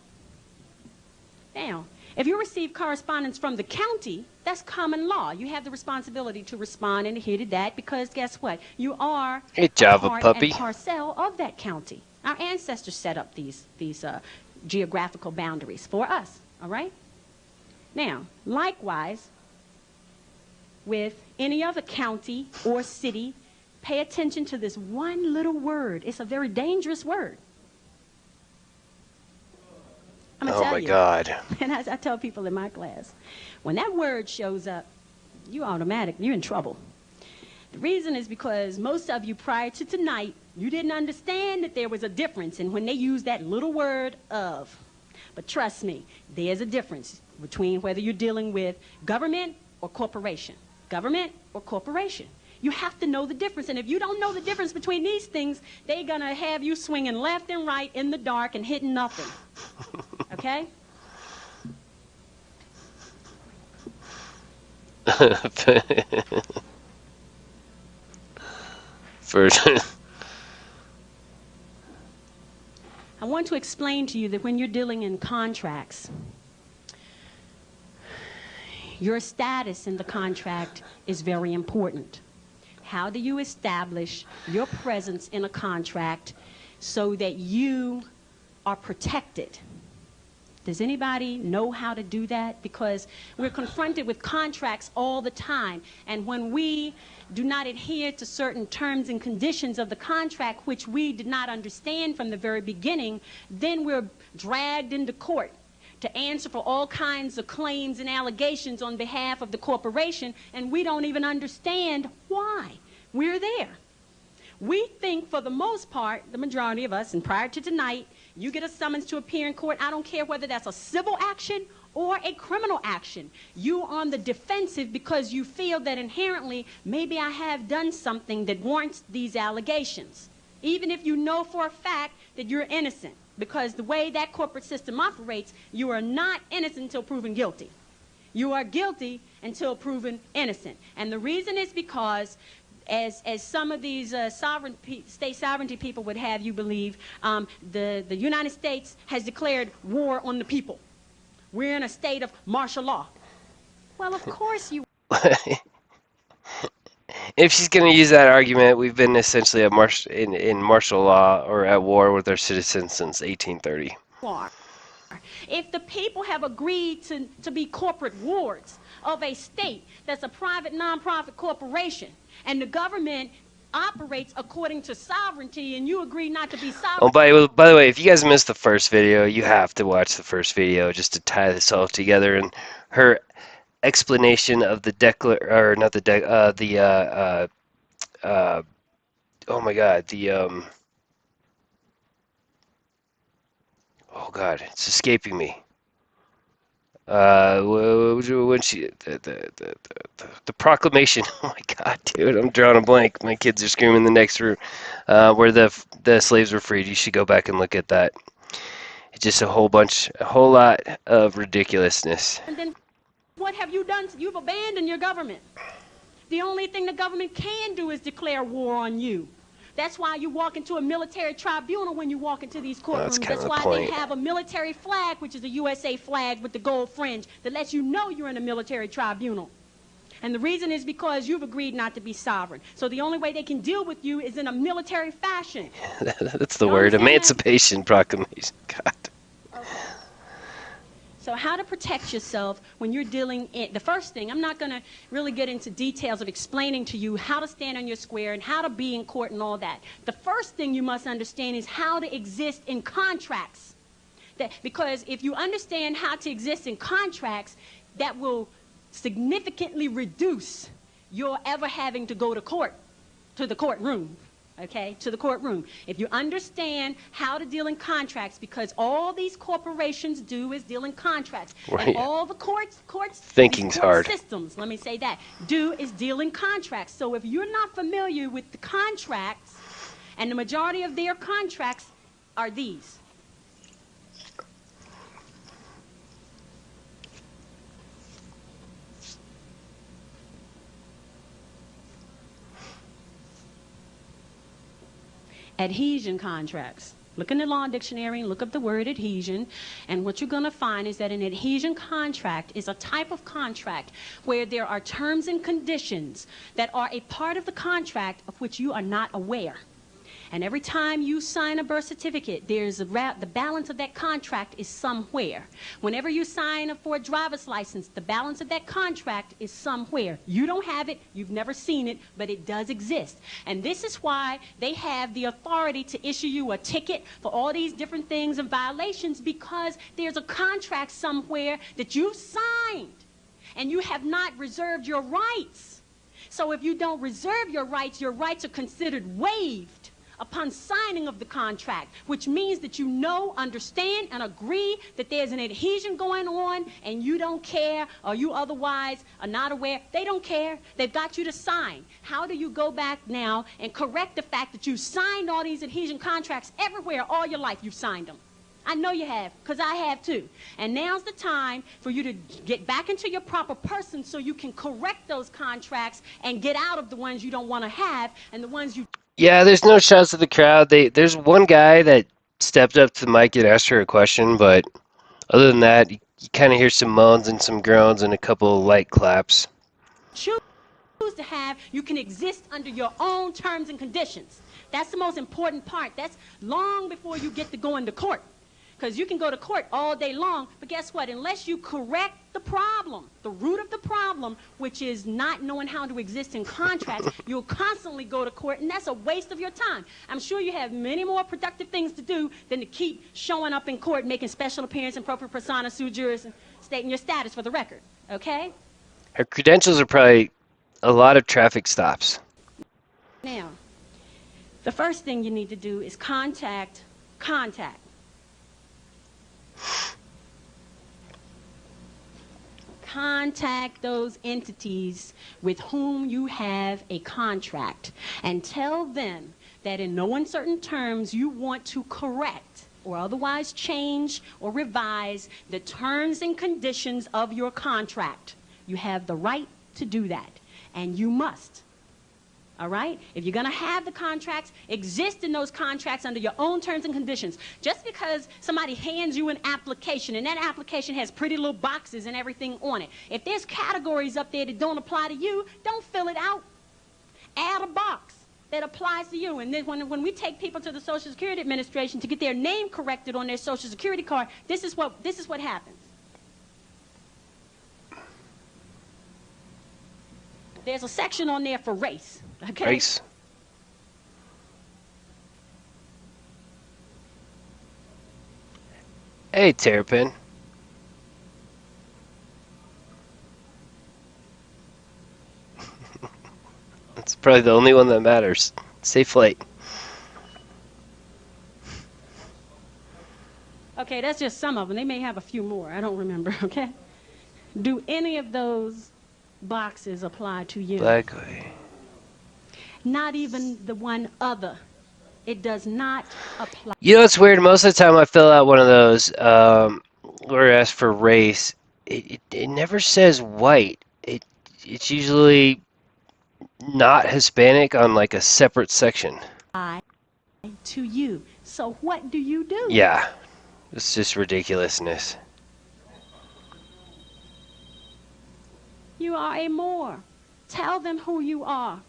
Now, if you receive correspondence from the county, that's common law. You have the responsibility to respond and adhere to that, because guess what? You are Hey, Java part puppy. and parcel of that county. Our ancestors set up these geographical boundaries for us, all right? Now, likewise, with any other county or city, pay attention to this one little word. It's a very dangerous word. I'm going to Oh tell my you. God. And as I tell people in my class, when that word shows up, you're in trouble. The reason is because most of you prior to tonight, you didn't understand that there was a difference in when they use that little word of. But trust me, there's a difference between whether you're dealing with government or corporation. Government or corporation. You have to know the difference. And if you don't know the difference between these things, they're going to have you swinging left and right in the dark and hitting nothing. Okay? want to explain to you that when you're dealing in contracts, your status in the contract is very important. How do you establish your presence in a contract so that you are protected? Does anybody know how to do that? Because we're confronted with contracts all the time, and when we do not adhere to certain terms and conditions of the contract, which we did not understand from the very beginning, then we're dragged into court to answer for all kinds of claims and allegations on behalf of the corporation, and we don't even understand why we're there. We think, for the most part, the majority of us, and prior to tonight, you get a summons to appear in court. I don't care whether that's a civil action or a criminal action. You're on the defensive because you feel that inherently, maybe I have done something that warrants these allegations, even if you know for a fact that you're innocent. Because the way that corporate system operates, you are not innocent until proven guilty. You are guilty until proven innocent. And the reason is because, as some of these state sovereignty people would have you believe, the United States has declared war on the people. We're in a state of martial law. Well, of course you If she's going to use that argument, we've been essentially in martial law or at war with our citizens since 1830. are. If the people have agreed to be corporate wards of a state that's a private nonprofit corporation, and the government operates according to sovereignty, and you agree not to be sovereign. Oh, by the way, if you guys missed the first video, you have to watch the first video just to tie this all together. And her explanation of the oh my God, oh God, it's escaping me. When she the proclamation. Oh my God, dude, I'm drawing a blank. My kids are screaming in the next room. Where the slaves were freed. You should go back and look at that. It's just a whole lot of ridiculousness. And then what have you done? You've abandoned your government. The only thing the government can do is declare war on you. That's why you walk into a military tribunal when you walk into these courtrooms. That's why they have a military flag, which is a USA flag with the gold fringe, that lets you know you're in a military tribunal. And the reason is because you've agreed not to be sovereign. So the only way they can deal with you is in a military fashion. That's the word, Emancipation Proclamation. God. Okay. So how to protect yourself when you're dealing in, the first thing, I'm not going to really get into details of explaining to you how to stand on your square and how to be in court and all that. The first thing you must understand is how to exist in contracts. Because if you understand how to exist in contracts, that will significantly reduce your ever having to go to court, to the courtroom. Okay, to the courtroom. If you understand how to deal in contracts, because all these corporations do is deal in contracts. Right. And all the courts, thinking's hard. Systems, let me say that, do is deal in contracts. So if you're not familiar with the contracts, and the majority of their contracts are these. Adhesion contracts. Look in the law dictionary and look up the word adhesion, and what you're going to find is that an adhesion contract is a type of contract where there are terms and conditions that are a part of the contract of which you are not aware. And every time you sign a birth certificate, there's the balance of that contract is somewhere. Whenever you sign for a driver's license, the balance of that contract is somewhere. You don't have it, you've never seen it, but it does exist. And this is why they have the authority to issue you a ticket for all these different things and violations, because there's a contract somewhere that you've signed and you have not reserved your rights. So if you don't reserve your rights are considered waived upon signing of the contract, which means that you know, understand, and agree that there's an adhesion going on, and you don't care, or you otherwise are not aware. They don't care. They've got you to sign. How do you go back now and correct the fact that you signed all these adhesion contracts everywhere all your life? You've signed them. I know you have, because I have too. And now's the time for you to get back into your proper person so you can correct those contracts and get out of the ones you don't want to have and the ones you... Yeah, there's no shouts to the crowd. There's one guy that stepped up to the mic and asked her a question, but other than that, you kind of hear some moans and some groans and a couple of light claps. Choose to have, you can exist under your own terms and conditions. That's the most important part. That's long before you get to go into court. Because you can go to court all day long, but guess what? Unless you correct the problem, the root of the problem, which is not knowing how to exist in contracts, you'll constantly go to court, and that's a waste of your time. I'm sure you have many more productive things to do than to keep showing up in court, making special appearance and propria persona sui juris, and stating your status for the record, okay? Her credentials are probably a lot of traffic stops. Now, the first thing you need to do is contact. Contact those entities with whom you have a contract and tell them that in no uncertain terms you want to correct or otherwise change or revise the terms and conditions of your contract. You have the right to do that, and you must. All right? If you're going to have the contracts, exist in those contracts under your own terms and conditions. Just because somebody hands you an application and that application has pretty little boxes and everything on it, if there's categories up there that don't apply to you, don't fill it out. Add a box that applies to you. And then when we take people to the Social Security Administration to get their name corrected on their Social Security card, this is what happens. There's a section on there for race. Okay? Race. Hey, Terrapin. That's probably the only one that matters. Safe flight. Okay, that's just some of them. They may have a few more. I don't remember, okay? Do any of those boxes apply to you? Blackway. Not even the one other. It does not apply. You know what's weird? Most of the time I fill out one of those where it asks for race. It never says white. It's usually not Hispanic on like a separate section. To you. So what do you do? Yeah. It's just ridiculousness. You are a Moor. Tell them who you are.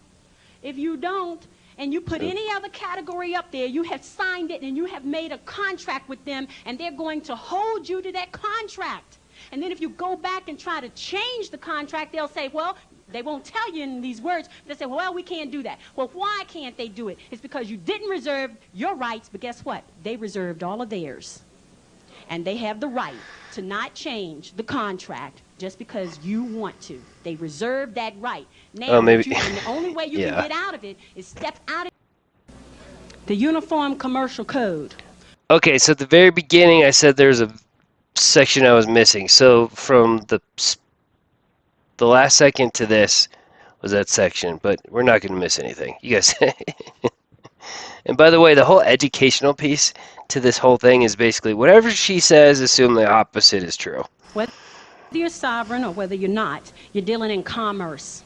If you don't, and you put any other category up there, you have signed it and you have made a contract with them, and they're going to hold you to that contract. And then if you go back and try to change the contract, they'll say, well, they won't tell you in these words. They'll say, well, we can't do that. Well, why can't they do it? It's because you didn't reserve your rights, but guess what? They reserved all of theirs. And they have the right to not change the contract just because you want to. They reserve that right. Now, maybe. and the only way you Yeah. can get out of it is step out of the Uniform Commercial Code. Okay, so at the very beginning I said there's a section I was missing. So from the last second to this was that section, but we're not going to miss anything. You guys. And by the way, the whole educational piece to this whole thing is basically whatever she says, assume the opposite is true. Whether you're sovereign or whether you're not, you're dealing in commerce.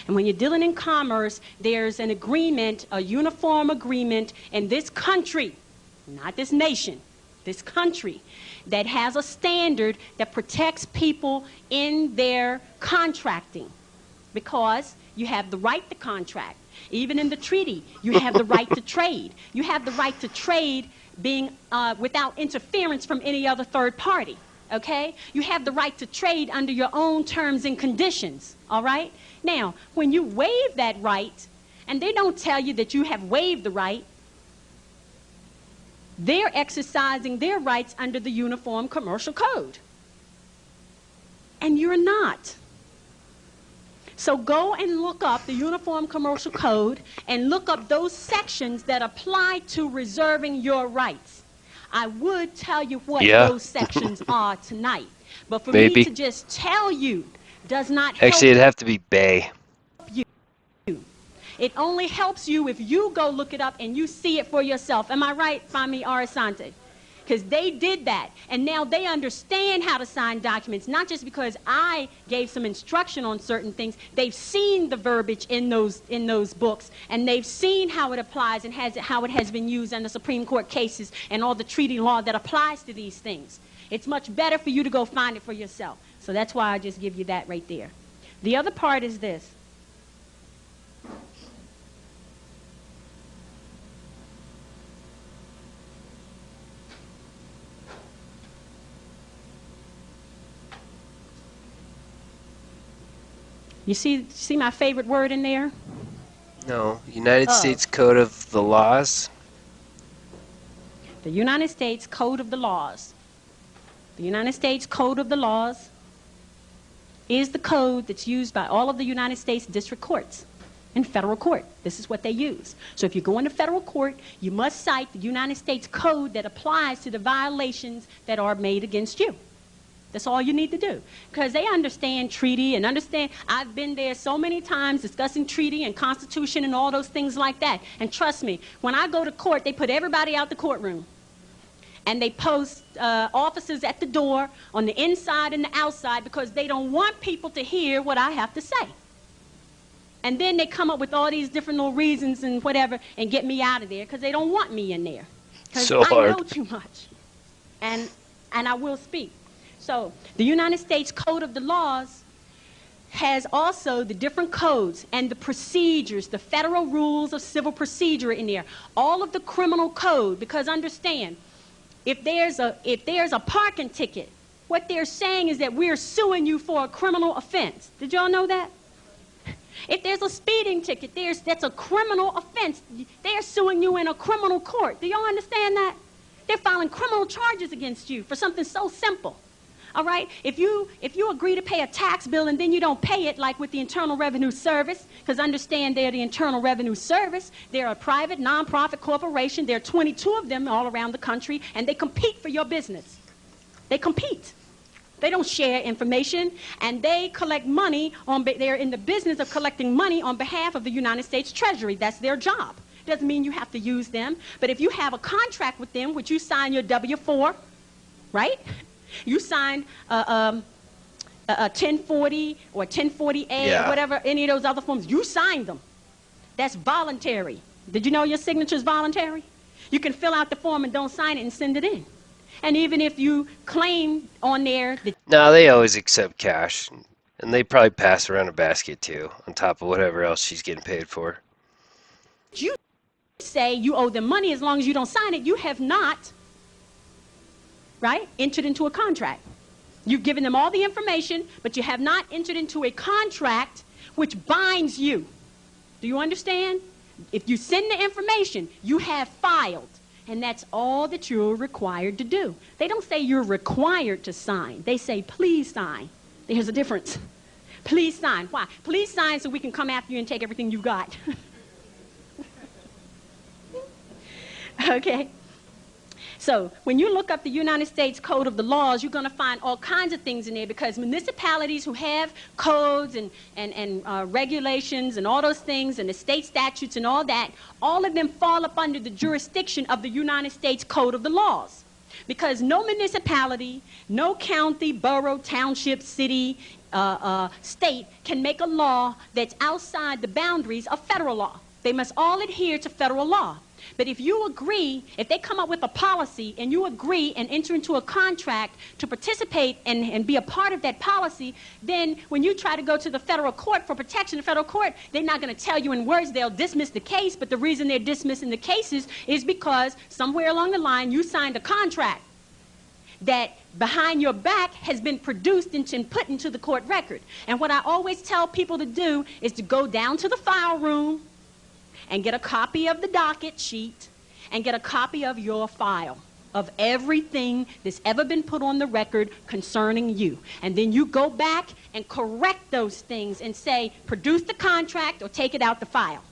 And when you're dealing in commerce, there's an agreement, a uniform agreement in this country, not this nation, this country, that has a standard that protects people in their contracting, because you have the right to contract. Even in the treaty, you have the right to trade. You have the right to trade being without interference from any other third party, okay? You have the right to trade under your own terms and conditions, all right? Now, when you waive that right, and they don't tell you that you have waived the right, they're exercising their rights under the Uniform Commercial Code. And you're not. So go and look up the Uniform Commercial Code and look up those sections that apply to reserving your rights. I would tell you what those sections are tonight. But for me to just tell you does not help. Actually, it'd have to be Bay. You. It only helps you if you go look it up and you see it for yourself. Am I right, Fami Arasante? because they did that, and now they understand how to sign documents, not just because I gave some instruction on certain things. They've seen the verbiage in those books, and they've seen how it applies and how it has been used in the Supreme Court cases and all the treaty law that applies to these things. It's much better for you to go find it for yourself. So that's why I just give you that right there. The other part is this. You see my favorite word in there? No. United States Code of the Laws. The United States Code of the Laws. The United States Code of the Laws is the code that's used by all of the United States district courts and federal court. This is what they use. So if you go into federal court, you must cite the United States Code that applies to the violations that are made against you. That's all you need to do, because they understand treaty and understand. I've been there so many times discussing treaty and constitution and all those things like that. And trust me, when I go to court, they put everybody out the courtroom. And they post officers at the door on the inside and the outside because they don't want people to hear what I have to say. And then they come up with all these different little reasons and whatever and get me out of there because they don't want me in there. Because So I hard. know too much. And I will speak. So the United States Code of the Laws has also the different codes and the procedures, the federal rules of civil procedure in there. All of the criminal code, because understand, if there's a parking ticket, what they're saying is that we're suing you for a criminal offense. Did y'all know that? If there's a speeding ticket, that's a criminal offense. They're suing you in a criminal court. Do y'all understand that? They're filing criminal charges against you for something so simple. All right? If you agree to pay a tax bill and then you don't pay it, like with the Internal Revenue Service, because understand they're the Internal Revenue Service, they're a private, nonprofit corporation. There are 22 of them all around the country, and they compete for your business. They compete. They don't share information, and they collect money they're in the business of collecting money on behalf of the United States Treasury. That's their job. Doesn't mean you have to use them, but if you have a contract with them, which you sign your W-4, right? You signed a 1040 or 1040A or whatever, any of those other forms. You signed them. That's voluntary. Did you know your signature is voluntary? You can fill out the form and don't sign it and send it in. And even if you claim on there that... No, they always accept cash. And they probably pass around a basket too, on top of whatever else she's getting paid for. You say you owe them money as long as you don't sign it, you have not... right? Entered into a contract. You've given them all the information, but you have not entered into a contract which binds you. Do you understand? If you send the information, you have filed, and that's all that you're required to do. They don't say you're required to sign. They say, please sign. There's a difference. Please sign. Why? Please sign so we can come after you and take everything you got. Okay? So when you look up the United States Code of the Laws, you're going to find all kinds of things in there, because municipalities who have codes and regulations and all those things and the state statutes and all that, all of them fall up under the jurisdiction of the United States Code of the Laws. Because no municipality, no county, borough, township, city, state can make a law that's outside the boundaries of federal law. They must all adhere to federal law. But if you agree, if they come up with a policy and you agree and enter into a contract to participate and be a part of that policy, then when you try to go to the federal court for protection, the federal court, they're not going to tell you in words they'll dismiss the case, but the reason they're dismissing the cases is because somewhere along the line you signed a contract that behind your back has been produced and put into the court record. And what I always tell people to do is to go down to the file room and get a copy of the docket sheet and get a copy of your file of everything that's ever been put on the record concerning you. And then you go back and correct those things and say, produce the contract or take it out the file.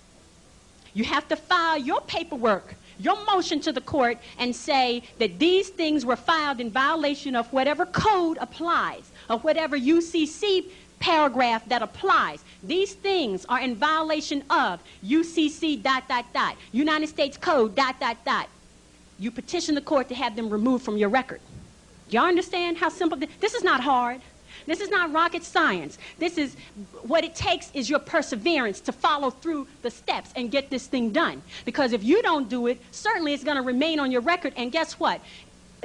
You have to file your paperwork, your motion to the court, and say that these things were filed in violation of whatever code applies, or whatever UCC paragraph that applies. These things are in violation of UCC ... United States Code ... You petition the court to have them removed from your record. Do y'all understand how simple this is? Not hard. This is not rocket science. This is what it takes is your perseverance to follow through the steps and get this thing done. Because if you don't do it, certainly it's going to remain on your record. And guess what?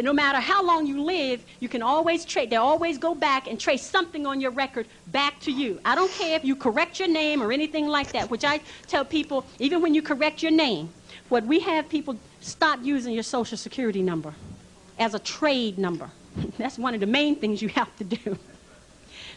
No matter how long you live, you can always trace. They always go back and trace something on your record back to you. I don't care if you correct your name or anything like that, which I tell people, even when you correct your name, what we have people stop using your Social Security number as a trade number. That's one of the main things you have to do.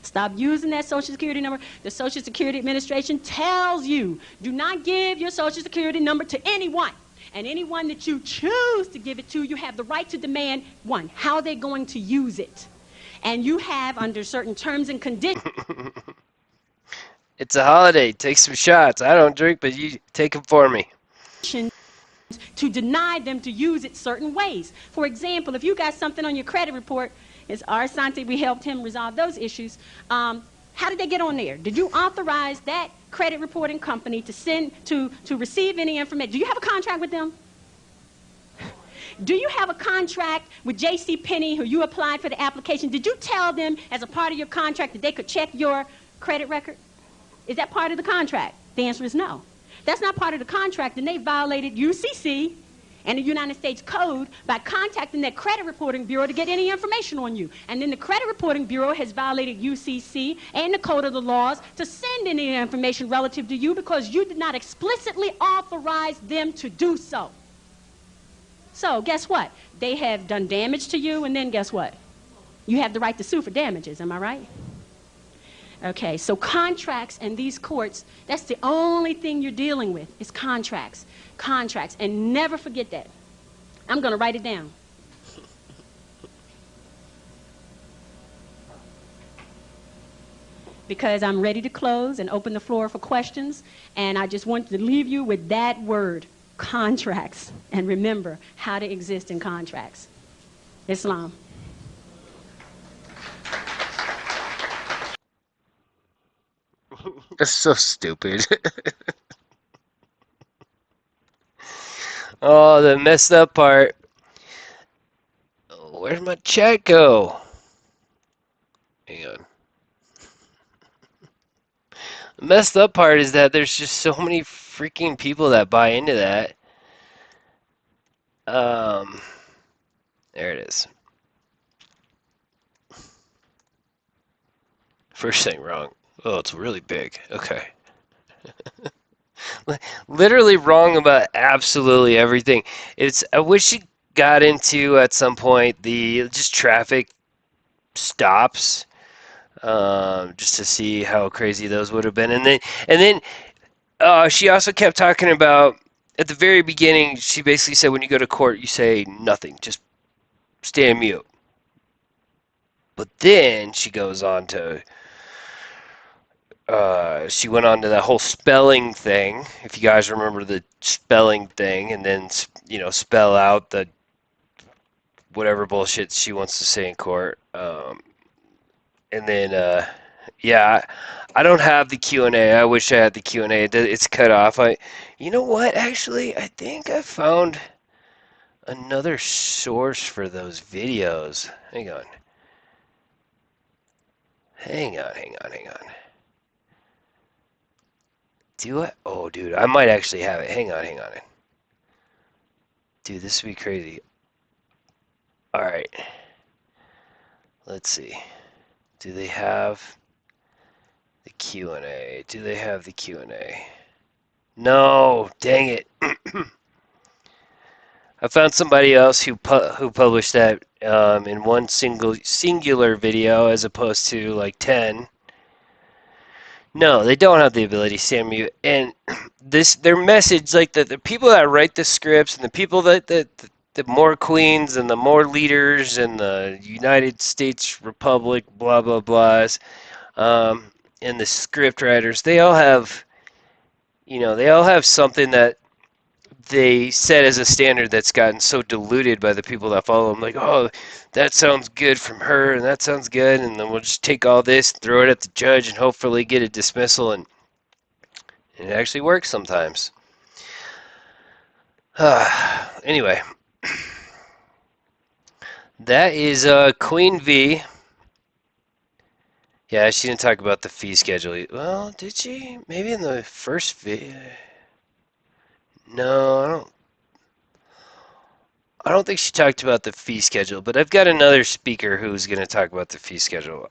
Stop using that Social Security number. The Social Security Administration tells you, do not give your Social Security number to anyone. And anyone that you choose to give it to, you have the right to demand, one, how they're going to use it. And you have, under certain terms and conditions. It's a holiday. Take some shots. I don't drink, but you take them for me. To deny them to use it certain ways. For example, if you got something on your credit report, it's our Sante, we helped him resolve those issues. How did they get on there? Did you authorize that credit reporting company to send to receive any information? Do you have a contract with them? Do you have a contract with J.C. Penney, who you applied for the application? Did you tell them as a part of your contract that they could check your credit record? Is that part of the contract? The answer is no. That's not part of the contract, and they violated UCC and the United States Code by contacting that credit reporting bureau to get any information on you. And then the credit reporting bureau has violated UCC and the code of the laws to send any information relative to you because you did not explicitly authorize them to do so. So guess what? They have done damage to you, and then guess what? You have the right to sue for damages, am I right? Okay, so contracts and these courts, that's the only thing you're dealing with is contracts. Contracts, and never forget that. I'm going to write it down. Because I'm ready to close and open the floor for questions, and I just want to leave you with that word, contracts, and remember how to exist in contracts. Islam. That's so stupid. Oh, the messed up part. Where'd my chat go? Hang on. The messed up part is that there's just so many freaking people that buy into that. There it is. First thing wrong. Oh, it's really big. Okay. Literally wrong about absolutely everything. I wish you got into at some point the just traffic stops, just to see how crazy those would have been. And then she also kept talking about at the very beginning. She basically said when you go to court, you say nothing, just stay on mute. But then she goes on to. She went on to that whole spelling thing, if you guys remember the spelling thing, and then, spell out the whatever bullshit she wants to say in court. And then, yeah, I don't have the Q&A. I wish I had the Q&A. It's cut off. You know what? Actually, I think I found another source for those videos. Hang on. Do I? Oh, dude, I might actually have it. Hang on. Dude, this would be crazy. All right. Let's see. Do they have the Q&A? No, dang it. I found somebody else who published that in one singular video as opposed to like 10. No, they don't have the ability to stand mute. And their message, like the people that write the scripts and the people the more queens and the more leaders and the United States Republic, blah, blah, blahs, and the script writers, they all have something that they set as a standard that's gotten so diluted by the people that follow them. Like, oh, that sounds good from her, and that sounds good, and then we'll just take all this and throw it at the judge and hopefully get a dismissal, and it actually works sometimes. Anyway. That is Queen V. Yeah, she didn't talk about the fee schedule. Well, did she? Maybe in the first video. No, I don't think she talked about the fee schedule, but I've got another speaker who's going to talk about the fee schedule.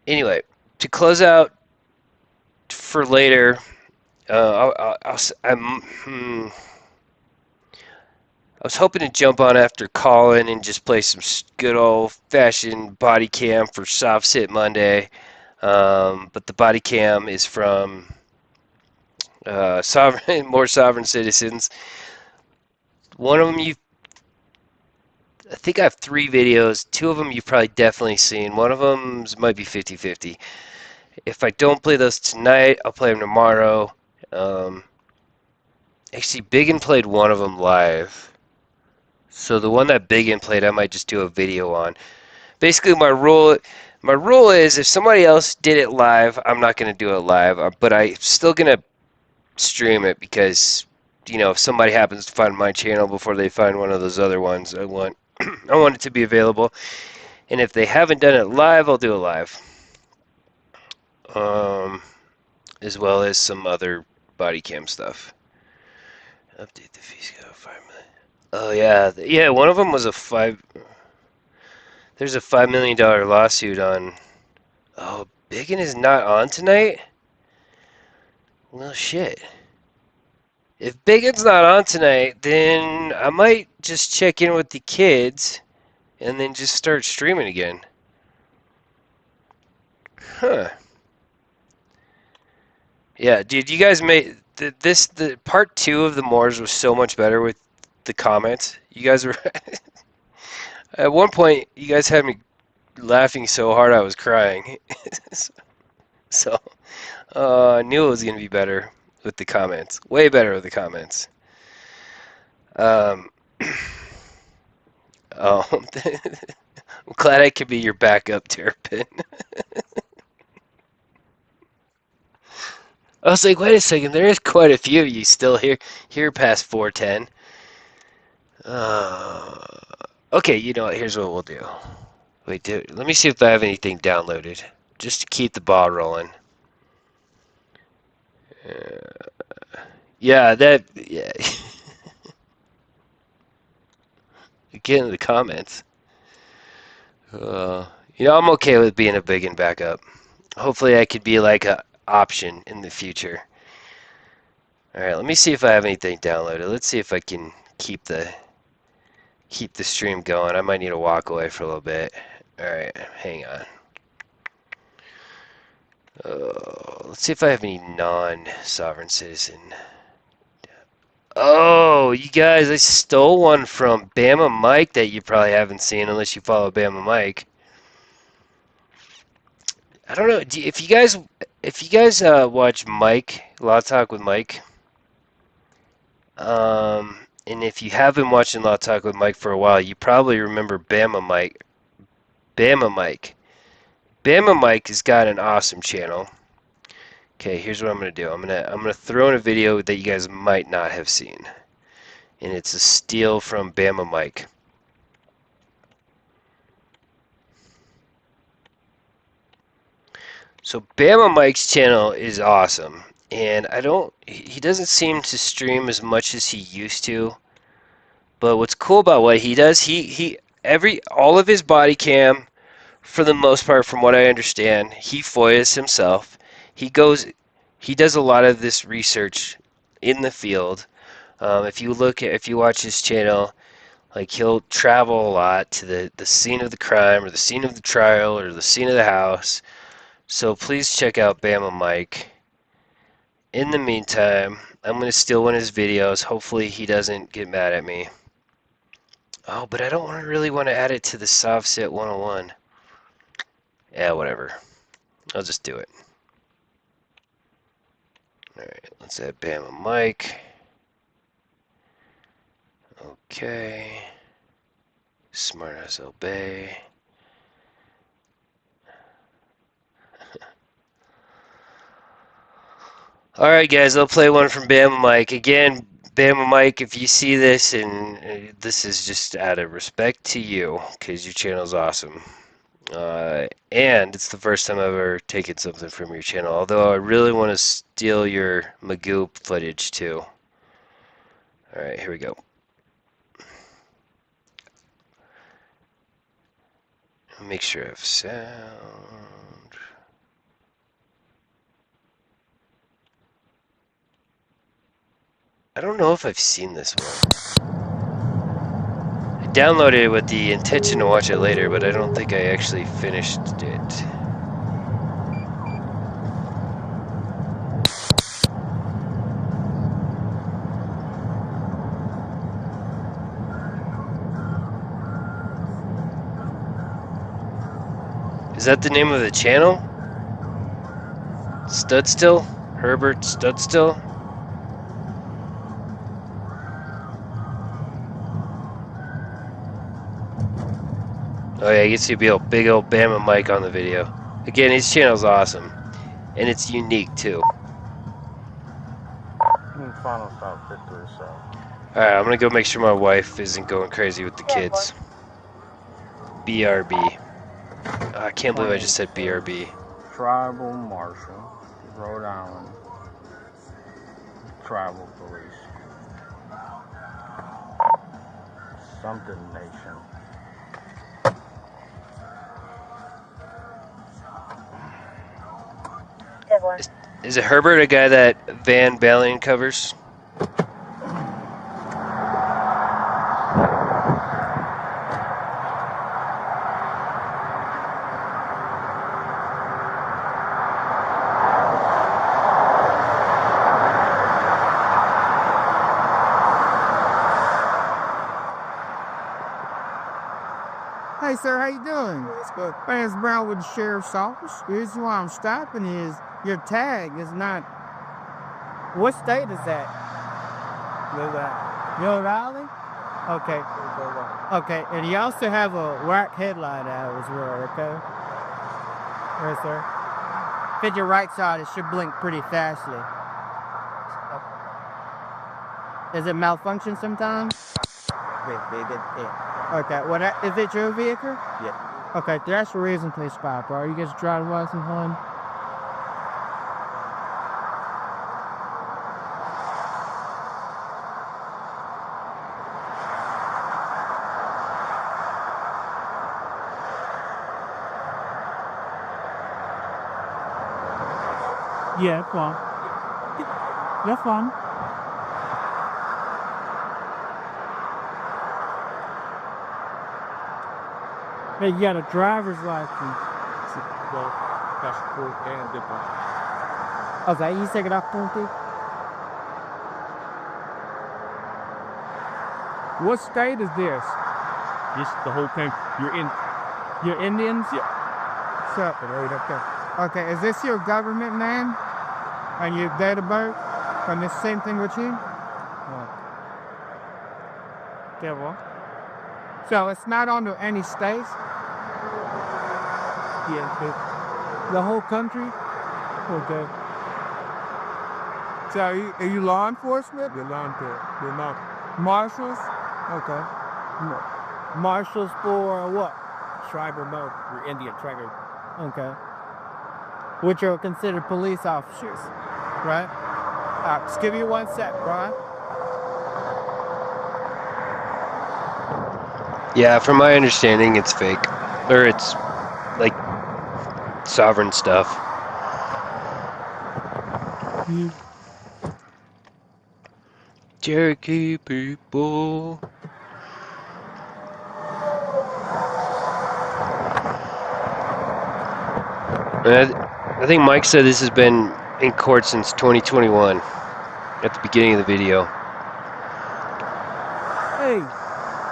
Anyway, to close out for later, I was hoping to jump on after Colin and just play some good old fashioned body cam for Sovcit Monday. But the body cam is from sovereign, more sovereign citizens. One of them I think I have three videos. Two of them you've probably definitely seen. One of them might be 50-50. If I don't play those tonight, I'll play them tomorrow. Um, Actually, Biggin played one of them live. So the one that Biggin played, I might just do a video on. Basically, my rule is if somebody else did it live, I'm not going to do it live, but I'm still going to stream it because if somebody happens to find my channel before they find one of those other ones, I want I want it to be available. And if they haven't done it live, I'll do it live. Um, as well as some other body cam stuff. Update the fee scale 5 million. Oh yeah. One of them was a five. There's a $5 million lawsuit on. Oh, Biggin is not on tonight. Well, shit. If Biggin's not on tonight, then I might just check in with the kids and then just start streaming again. Huh. Yeah, dude, you guys made the part two of the Moors was so much better with the comments. You guys were at one point. You guys had me laughing so hard I was crying. So I knew it was gonna be better with the comments. Way better with the comments. Um, oh, I'm glad I could be your backup, Terrapin. I was like, wait a second, there is quite a few of you still here past 410. Uh, okay, you know what? Here's what we'll do. Wait, let me see if I have anything downloaded, just to keep the ball rolling. Yeah, yeah. Get into the comments. Uh, I'm okay with being a big and backup. Hopefully, I could be like a option in the future. All right, let me see if I have anything downloaded. Let's see if I can keep the stream going. I might need to walk away for a little bit. All right, hang on. Let's see if I have any non-sovereign citizen. Oh, you guys, I stole one from Bama Mike that you probably haven't seen unless you follow Bama Mike. I don't know if you guys watch Mike Law Talk with Mike. And if you have been watching Law Talk with Mike for a while, you probably remember Bama Mike. Bama Mike. Bama Mike has got an awesome channel. Okay, here's what I'm gonna do. I'm gonna throw in a video that you guys might not have seen, and it's a steal from Bama Mike. So Bama Mike's channel is awesome, and he doesn't seem to stream as much as he used to. But what's cool about what he does, all of his body cam, for the most part, from what I understand, he FOIAs himself. He goes, he does a lot of this research in the field. If you watch his channel, like he'll travel a lot to the scene of the crime or the scene of the trial or the scene of the house. So please check out Bama Mike. In the meantime, I'm going to steal one of his videos. Hopefully he doesn't get mad at me. Oh, but I don't really want to add it to the Sovcit 101. Yeah, whatever. I'll just do it. Alright, let's add Bama Mike. Okay. Smart as obey. Alright, guys, I'll play one from Bama Mike. Again, Bama Mike, if you see this, and this is just out of respect to you, because your channel's awesome. And it's the first time I've ever taken something from your channel, although I really want to steal your Magoo footage too. Alright, here we go. Make sure I have sound. I don't know if I've seen this one. I downloaded it with the intention to watch it later, but I don't think I actually finished it. Is that the name of the channel? Studstill? Herbert Studstill? Oh yeah, you can see a big old Bama Mike on the video. Again, his channel's awesome. And it's unique too. Final stop victory, so. Alright, I'm gonna go make sure my wife isn't going crazy with the kids. BRB. I can't believe I just said BRB. Tribal Marshal, Rhode Island. Tribal Police. Something Nation. Is it Herbert, a guy that Van Balen covers? Hey sir, how you doing? It's good. My name's Brown with the Sheriff's Office. The reason why I'm stopping is your tag is not. What state is that? Rhode Island. Okay. Okay, and you also have a white headlight out as well, okay? Yes, sir. Fit your right side, it should blink pretty fastly. Does it malfunction sometimes? Okay, what is it your vehicle? Yeah. Okay, that's the reason to stop, bro. You guys driving license on? Yeah, that's fine. That's fine. Hey, you got a driver's license. Well, passport and diplomat. Okay, you take it off, Punky? What state is this? This the whole thing. You're Indians? Yeah. So, okay. Okay, is this your government name? And your date of birth? And the same thing with you? Okay, well. So it's not under any states? Yeah. The whole country? Okay. So are you law enforcement? You're law enforcement. You're not. Marshals? Okay. Marshals for what? Tribal mode. You're Indian tribal. Okay. Which are considered police officers, right? Just give me 1 sec, right? Yeah, from my understanding, it's fake. Or it's, like, sovereign stuff. Cherokee people. I think Mike said this has been in court since 2021, at the beginning of the video. Hey,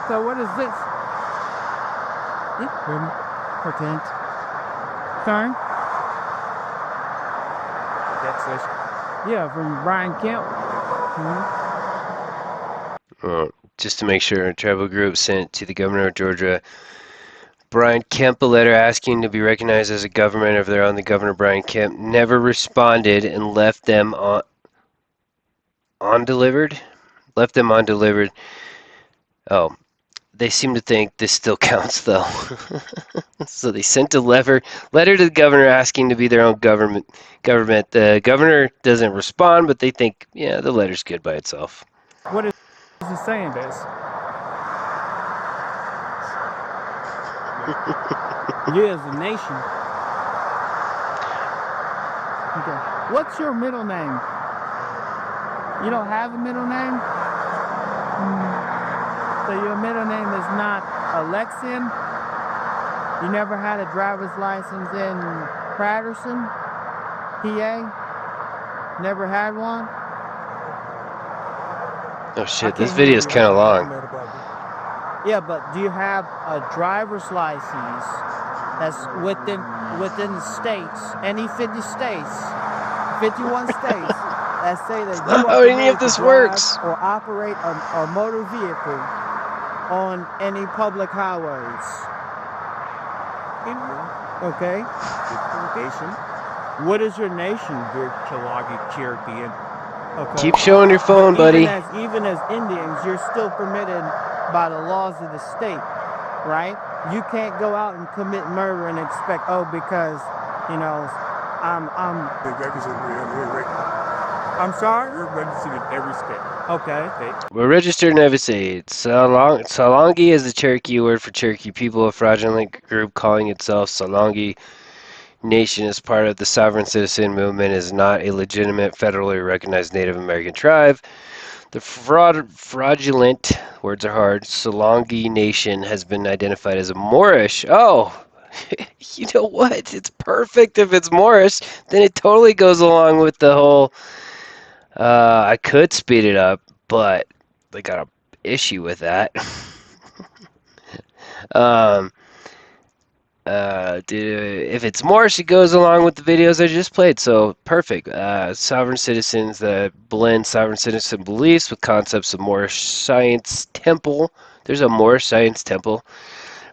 so what is this? Pretend. Sorry? That's this. Yeah, from Brian Kemp. Just to make sure, a tribal group sent to the governor of Georgia, Brian Kemp, a letter asking to be recognized as a government of their own. The governor, Brian Kemp, never responded and left them undelivered. left them undelivered. Oh, they seem to think this still counts, though. So they sent a letter to the governor asking to be their own government. The governor doesn't respond, but they think, yeah, the letter's good by itself. What is it saying, this? You as a nation. Okay. What's your middle name? You don't have a middle name? So your middle name is not Alexian? You never had a driver's license in Patterson, PA? Never had one? Oh shit, Okay, this video is kind of long. Yeah, but do you have a driver's license that's within the states, any 50 states, 51 states, that say that you How are any of permitted to this drive works? or operate a motor vehicle on any public highways? Okay. What is your nation? Okay. Keep showing your phone, But buddy. even as Indians, you're still permitted by the laws of the state, right? You can't go out and commit murder and expect, because, I'm sorry? We're registered in every state. Okay. We're registered in every state. Salongi is the Cherokee word for Cherokee people, a fraudulent group calling itself Salongi Nation as part of the sovereign citizen movement is not a legitimate federally recognized Native American tribe. The fraudulent, words are hard, Salongi Nation has been identified as a Moorish. Oh, you know what? It's perfect if it's Moorish. Then it totally goes along with the whole, I could speed it up, but they got an issue with that. If it's Morse, it goes along with the videos I just played, so perfect. Sovereign citizens that blend sovereign citizen beliefs with concepts of Moorish Science Temple. There's a Moorish Science Temple.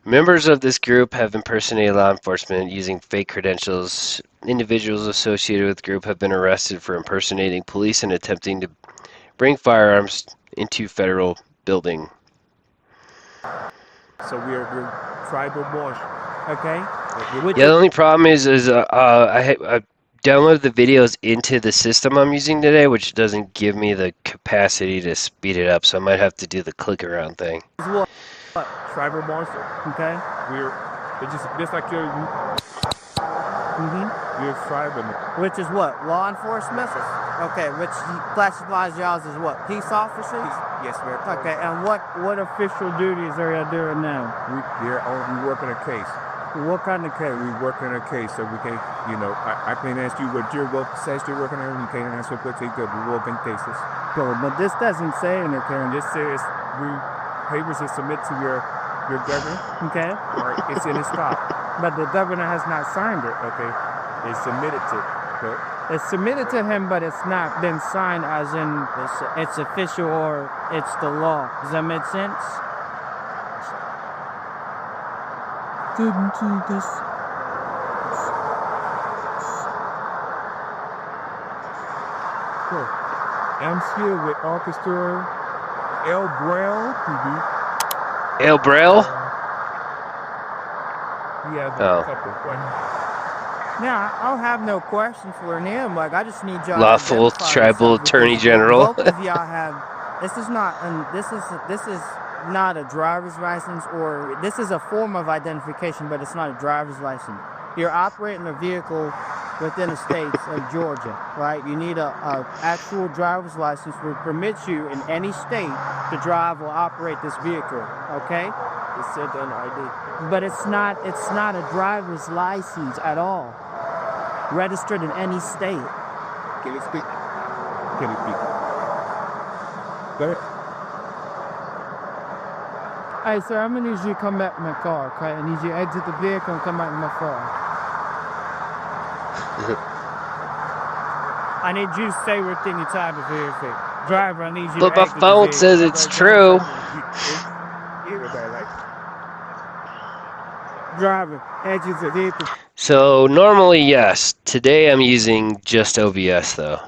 Members of this group have impersonated law enforcement using fake credentials. Individuals associated with the group have been arrested for impersonating police and attempting to bring firearms into federal building. So we're tribal Moorish. Okay. Yeah, the only problem is I downloaded the videos into the system I'm using today, which doesn't give me the capacity to speed it up, so I might have to do the click around thing. Tribal monster. Okay. It's just like your tribal. Which is what? Law enforcement? Okay, which classifies y'all as what? Peace officers? Yes, sir. Okay, and what official duties are y'all doing now? We work on a case. What kind of case? We work on a case, so we can, I can ask you what your work says you're working on, you can't answer what they do. We work on cases. Good, but this doesn't say anything. This says papers are submitted to your governor. Okay. Or it's in his file. But the governor has not signed it. Okay. It's submitted to. It's submitted to him, but it's not been signed as in it's official or it's the law. Does that make sense? Couldn't do this. Cool. I'm here with Orchestra L. Brown. El Braille? We have Oh. a couple questions. Yeah, I don't have no questions for him. Like, I just need y'all Lawful to identify tribal yourself attorney because general. Both of y'all have. This is not a driver's license, or this is a form of identification, but it's not a driver's license. You're operating a vehicle within the states of Georgia, right? You need a actual driver's license which permits you in any state to drive or operate this vehicle. Okay? It said on ID. But it's not a driver's license at all. Registered in any state. Can you speak? Can you speak? Go ahead. Hey, sir, I'm gonna need you to come back in my car, okay? I need you to exit the vehicle and come back in my car. I need you to say within your time to verify. Driver, I need you But to my exit the phone vehicle. says it's true. Everybody like Driver, exit the vehicle. So normally, yes. Today I'm using just OBS though.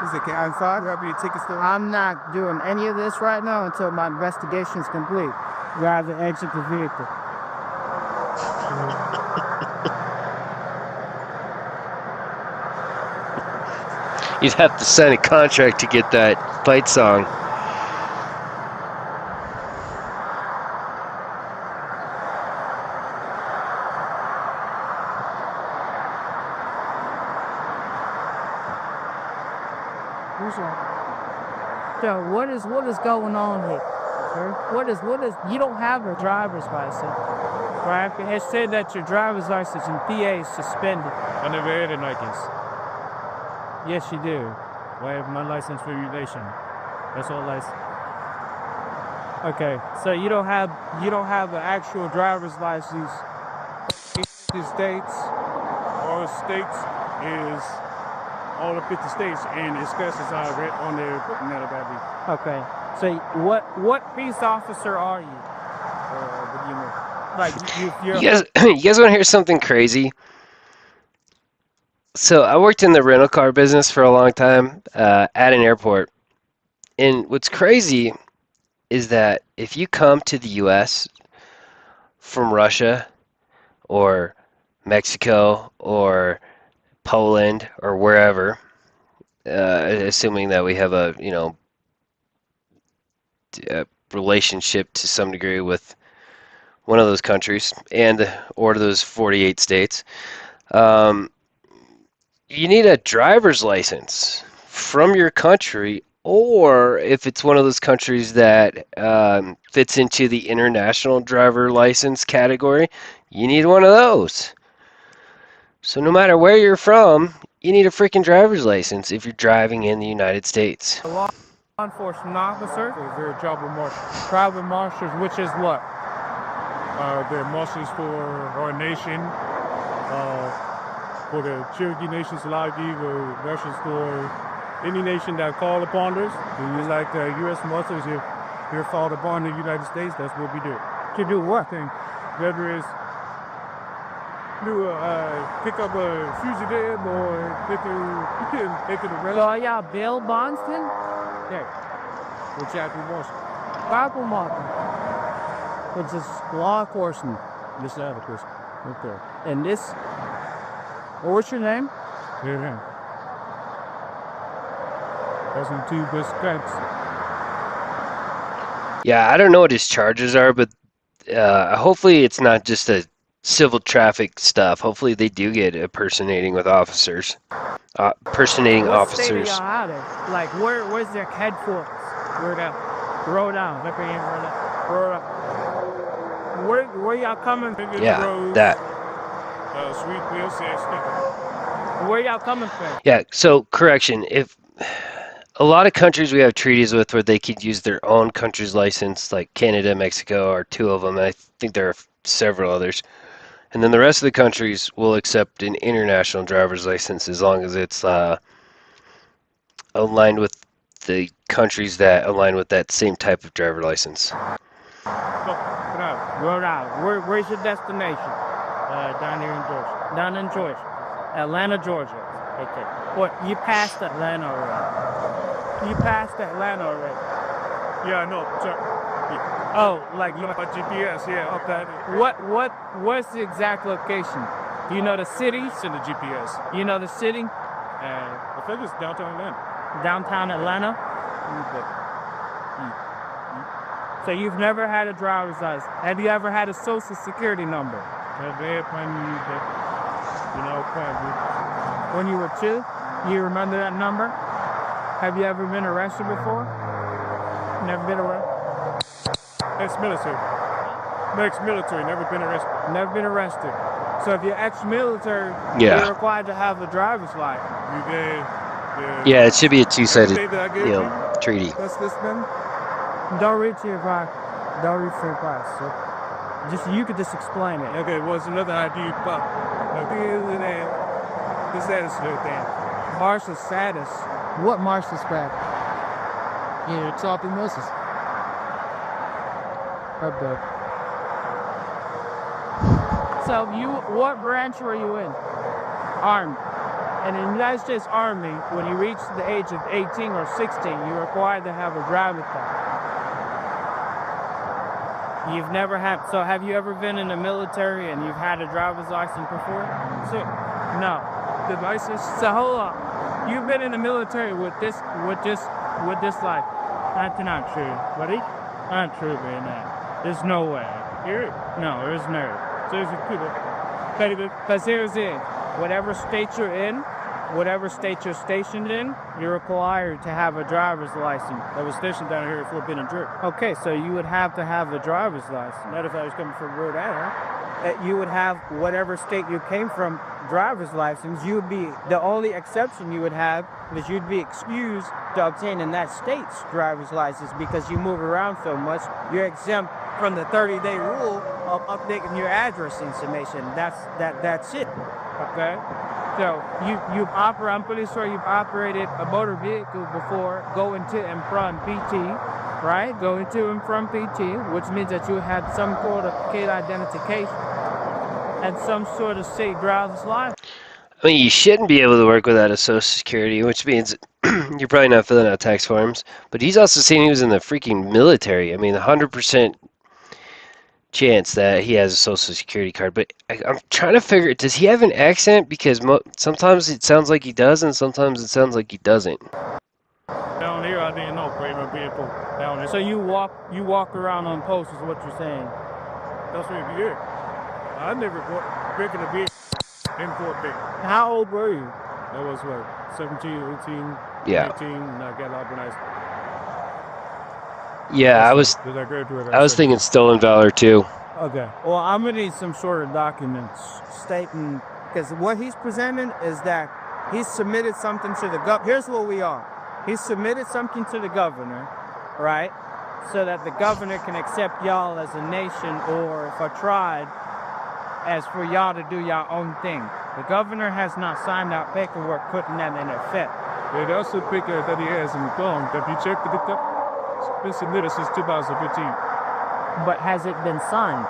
Is it? I'm sorry. You have any tickets still? I'm not doing any of this right now until my investigation is complete. Drive and exit the vehicle. You'd have to sign a contract to get that fight song. So what is going on here? Sir? What is you don't have a driver's license, right? It said that your driver's license in PA is suspended. I never had a license. Yes, you do. I have my license for relation. That's all license. Okay, so you don't have an actual driver's license in the States. All states is all the 50 states, and it's classes I read on there putting that about me. Okay, so what peace officer are you? What do you mean? Like You guys want to hear something crazy? So I worked in the rental car business for a long time at an airport. And what's crazy is that if you come to the US from Russia or Mexico or Poland or wherever, assuming that we have a relationship to some degree with one of those countries and or those 48 states, you need a driver's license from your country, or if it's one of those countries that fits into the international driver license category, you need one of those. So no matter where you're from, you need a freaking driver's license if you're driving in the United States. law enforcement officer, Is there tribal marshal? tribal marshals, which is what? They're marshals for our nation, for the Cherokee Nation, Salagi, the marshals for any nation that call upon us. It's like the U.S. marshals, if they're called upon the United States, that's what we do. To do what? Whether it's pick up a fugitive or pick an So arrest. are y'all bail bondsmen? Yeah. Which chapter marshal? Tribal marshal, which is law enforcement. This is the other person. Okay. And this, what's your name? Yeah. That's the two best cuts. Yeah, I don't know what his charges are, but hopefully it's not just a civil traffic stuff. Hopefully they do get impersonating with officers. Impersonating What state are officers. y'all out of? Like, where's their headquarters? Where that? Rhode Island. Let me in Rhode Island. Where y'all coming? Yeah, that. Sweet Bill says sticker. Where y'all coming from? Yeah, so correction, if a lot of countries we have treaties with where they could use their own country's license, like Canada, Mexico are two of them, and I think there are several others. And then the rest of the countries will accept an international driver's license as long as it's aligned with the countries that align with that same type of driver license. Rhode Island. Where's your destination? Down here in Georgia. Down in Georgia. Atlanta, Georgia. Okay. What, you passed Atlanta already? You passed Atlanta already? Yeah, I know. Sir. Oh, like, Look at GPS, yeah. okay. What's the exact location? Do you know the city? It's in the GPS. You know the city? I think it's downtown Atlanta. Downtown Atlanta? So you've never had a driver's license. Have you ever had a social security number? When you were 2? You remember that number? Have you ever been arrested before? Never been arrested? Ex-military. Ex-military, never been arrested. Never been arrested. So if you're ex-military, Yeah. you're required to have a driver's license. Yeah, it should be a two-sided, Say that I gave you? treaty. What's this then? Don't read to your advice. Don't read to your advice. So you could just explain it. Okay, what's another ID pop? The status of everything. Marshal status. What marshal status? Yeah, chopping Moses. Okay. So what branch were you in? Armed. And in the United States Army, when you reach the age of 18 or 16, you're required to have a driver's license. You've never had, so have you ever been in the military and you've had a driver's license before? So, No. the license, So hold on. You've been in the military with this life. That's not true, buddy. Not true, man. There's no way. here, No, there's no. so it's a good. Because here's it. Whatever state you're in, whatever state you're stationed in, you're required to have a driver's license. I was stationed down here for being a jerk. Okay, so you would have to have a driver's license. Not if I was coming from Rhode Island. You would have whatever state you came from driver's license. You would be the only exception you would have is you'd be excused to obtain in that state's driver's license because you move around so much. You're exempt from the 30-day rule of updating your address information. That's it. Okay. So I'm pretty sure you've operated a motor vehicle before going to and from PT, right? Going to and from PT, which means that you had some sort of kid identification and some sort of state driver's license. I mean, you shouldn't be able to work without a Social Security, which means you're probably not filling out tax forms. But he's also saying he was in the freaking military. I mean, 100% chance that he has a Social Security card. But I'm trying to figure, does he have an accent? Because sometimes it sounds like he does, and sometimes it sounds like he doesn't. Down here, I didn't know Kramer vehicle down there. So you walk around on posts is what you're saying. That's what it is. I never bought breaking a vehicle in Fort Bend. How old were you? That was what, 17, 18, Yeah. 18, and I got organized. Yeah, I was thinking stolen valor too. Okay. Well, I'm gonna need some sort of documents stating because what he's presenting is that he submitted something to the governor. Here's what we are. He submitted something to the governor, right? So that the governor can accept y'all as a nation, or if a tribe, as for y'all to do your own thing. The governor has not signed out paperwork putting that in effect. It also picked that he has in the phone. Have you checked it? It's been submitted since 2015. But has it been signed?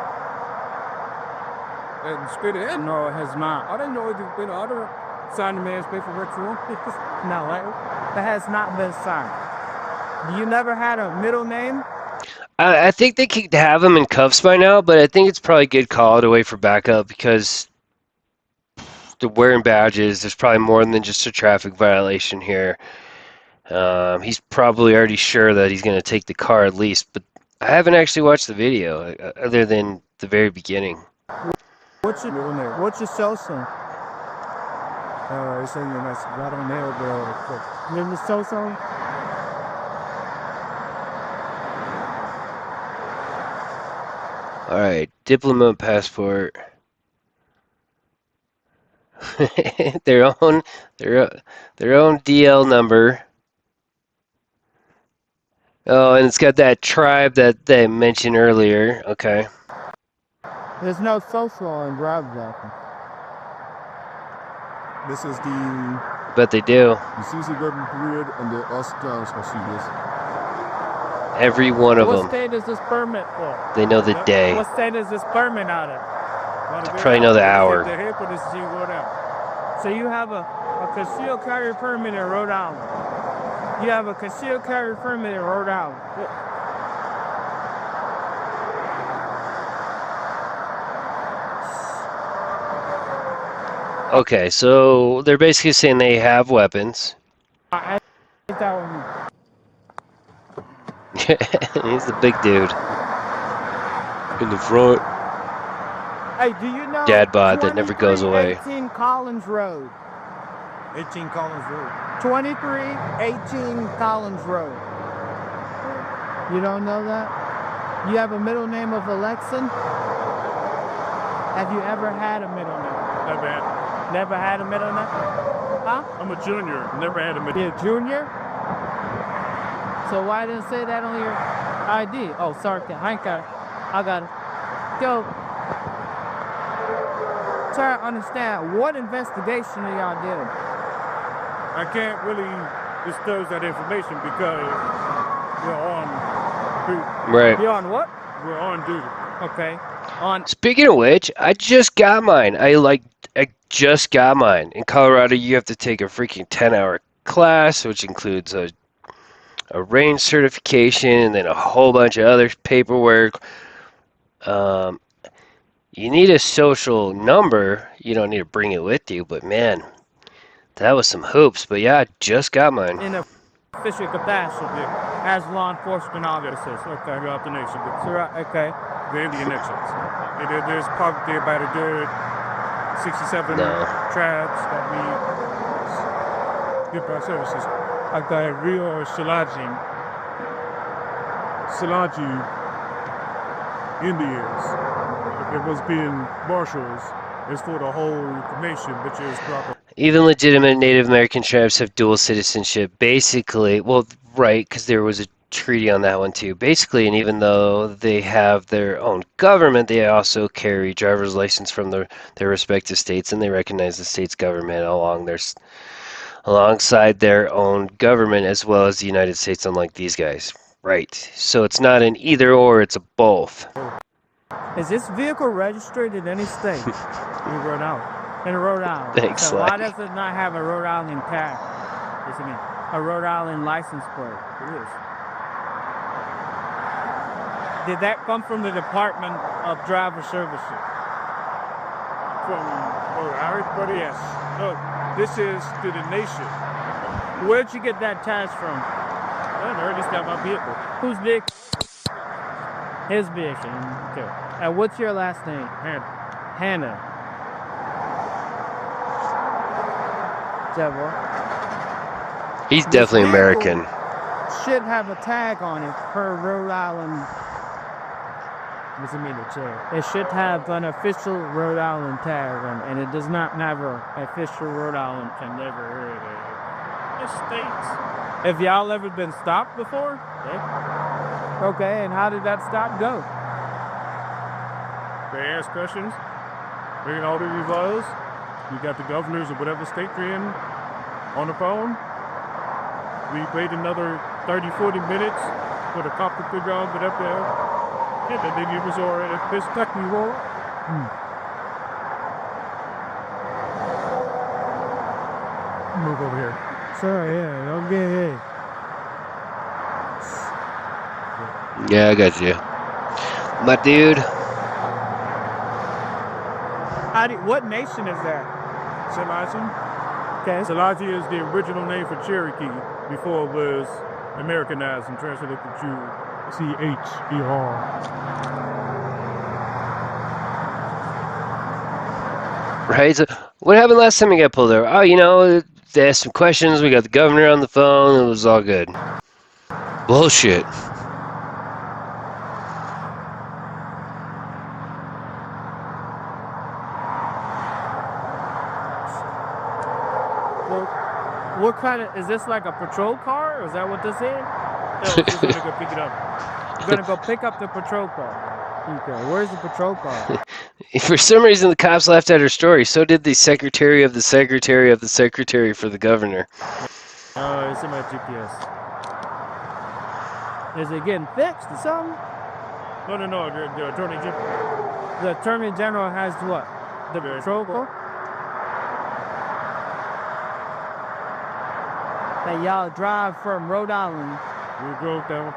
And straight ahead. No, it has not. I didn't know it had been other signed the man's paperwork for him. No, that has not been signed. You never had a middle name? I think they could have him in cuffs by now, but I think it's probably a good call to wait for backup because they're wearing badges. There's probably more than just a traffic violation here. He's probably already sure that he's going to take the car at least, but I haven't actually watched the video other than the very beginning. What's your social? It's saying that's right on there, bro. Name is social? All right, diploma, passport. their own DL number. Oh, and it's got that tribe that they mentioned earlier. Okay. There's no social on driver's license. This is the But they do. CC government period and the Australian procedures. Every one of What them. state is this permit for? They know the day. What state is this permit out of? They probably know the hour. So you have a concealed carry permit in Rhode Island. You have a concealed carry permit in Rhode Island. Okay, so they're basically saying they have weapons. I think that one. He's the big dude. In the front. Hey, do you know Dad bod that never goes away. 2318 Collins Road. 18 Collins Road. 2318 Collins Road. You don't know that? You have a middle name of Alexin? Have you ever had a middle name? Never had. Never had a middle name? Huh? I'm a junior. Never had a middle. You're a junior? So why didn't it say that on your ID? Oh, sorry, I got it. I got it. Yo, try to understand, what investigation are y'all doing? I can't really disclose that information because we're on. Right. You're on what? We're on duty. Okay. On. Speaking of which, I just got mine. I just got mine. In Colorado, you have to take a freaking 10-hour class, which includes a range certification and then a whole bunch of other paperwork. You need a social number. You don't need to bring it with you, but man, that was some hoops. But yeah, I just got mine. In a official capacity as law enforcement officers. Okay. Throughout the nation. Okay. The Indian nations. There's probably about a good 67 No. tribes that we give our services. Okay. Rio Shilajin. Indians. It was being marshals. It's for the whole nation, which is proper. Even legitimate Native American tribes have dual citizenship. Basically, well, right, because there was a treaty on that one too. Basically, and even though they have their own government, they also carry driver's license from their respective states, and they recognize the state's government alongside their own government as well as the United States, unlike these guys. Right. So it's not an either or, it's a both. Is this vehicle registered in any state? We run out. In Rhode Island. Thanks, So why Slack. does it not have a Rhode Island tag? Yes, I mean, a Rhode Island license plate. It is. Did that come from the Department of Driver Services? From Maverick, but yes. No, this is to the nation. Where'd you get that tag from? I already got my vehicle. Whose vehicle? His vehicle. Okay. And what's your last name? Hannah. Devil. He's This definitely vehicle American. should have a tag on it per Rhode Island. It should have an official Rhode Island tag on it, and it does not have an official Rhode Island tag. I never heard of it. The states. Have y'all ever been stopped before? Yeah. Okay, and how did that stop go? They ask questions. Bring all the revolvers. We got the governors of whatever state you're in on the phone. We wait another 30, 40 minutes for the cop to figure out get up there. Yeah, then they give us all a piss tuck me roll. Move over here. Sorry, yeah, don't get hit. Yeah, I got you. My dude. What nation is that? Selaji. Okay. Selaji is the original name for Cherokee before it was Americanized and translated to CHER. Right? So what happened last time we got pulled over? Oh, you know, they asked some questions. We got the governor on the phone. It was all good. Bullshit. Well, what kind of, is this like a patrol car? Or is that what this is? No, we're just gonna go pick it up. You're gonna go pick up the patrol car. Okay, where's the patrol car? For some reason, the cops laughed at her story. So did the secretary of the secretary of the secretary for the governor. It's in my GPS. Is it getting fixed or something? No, the attorney general. The attorney general has what? The Yeah. patrol car? That y'all drive from Rhode Island We drove down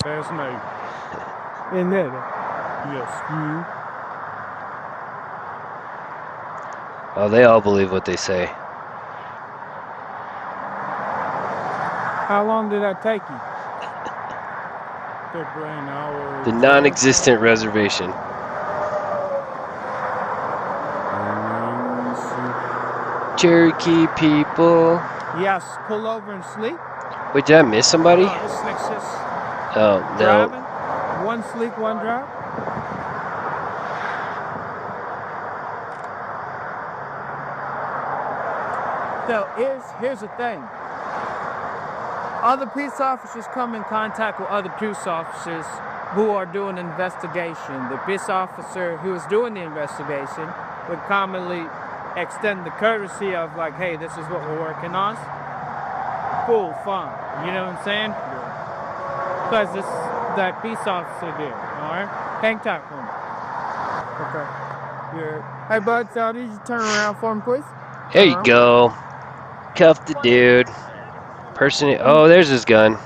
last night. in there. Yes. Oh, they all believe what they say. How long did that take you? Took an hour. The non-existent reservation. Cherokee people. Yes, pull over and sleep. Wait, did I miss somebody? This next is Oh, no. driving. One sleep, one drive. So here's the thing. Other peace officers come in contact with other peace officers who are doing an investigation. The peace officer who is doing the investigation would commonly extend the courtesy of like, hey, this is what we're working on. Cool, fun. You know what I'm saying? Because this that peace officer did. All right, hang tight for me. Okay. You're Hey, bud, so did you turn around for me, please? There Turn you around. go. Cuff the dude. Oh, there's his gun.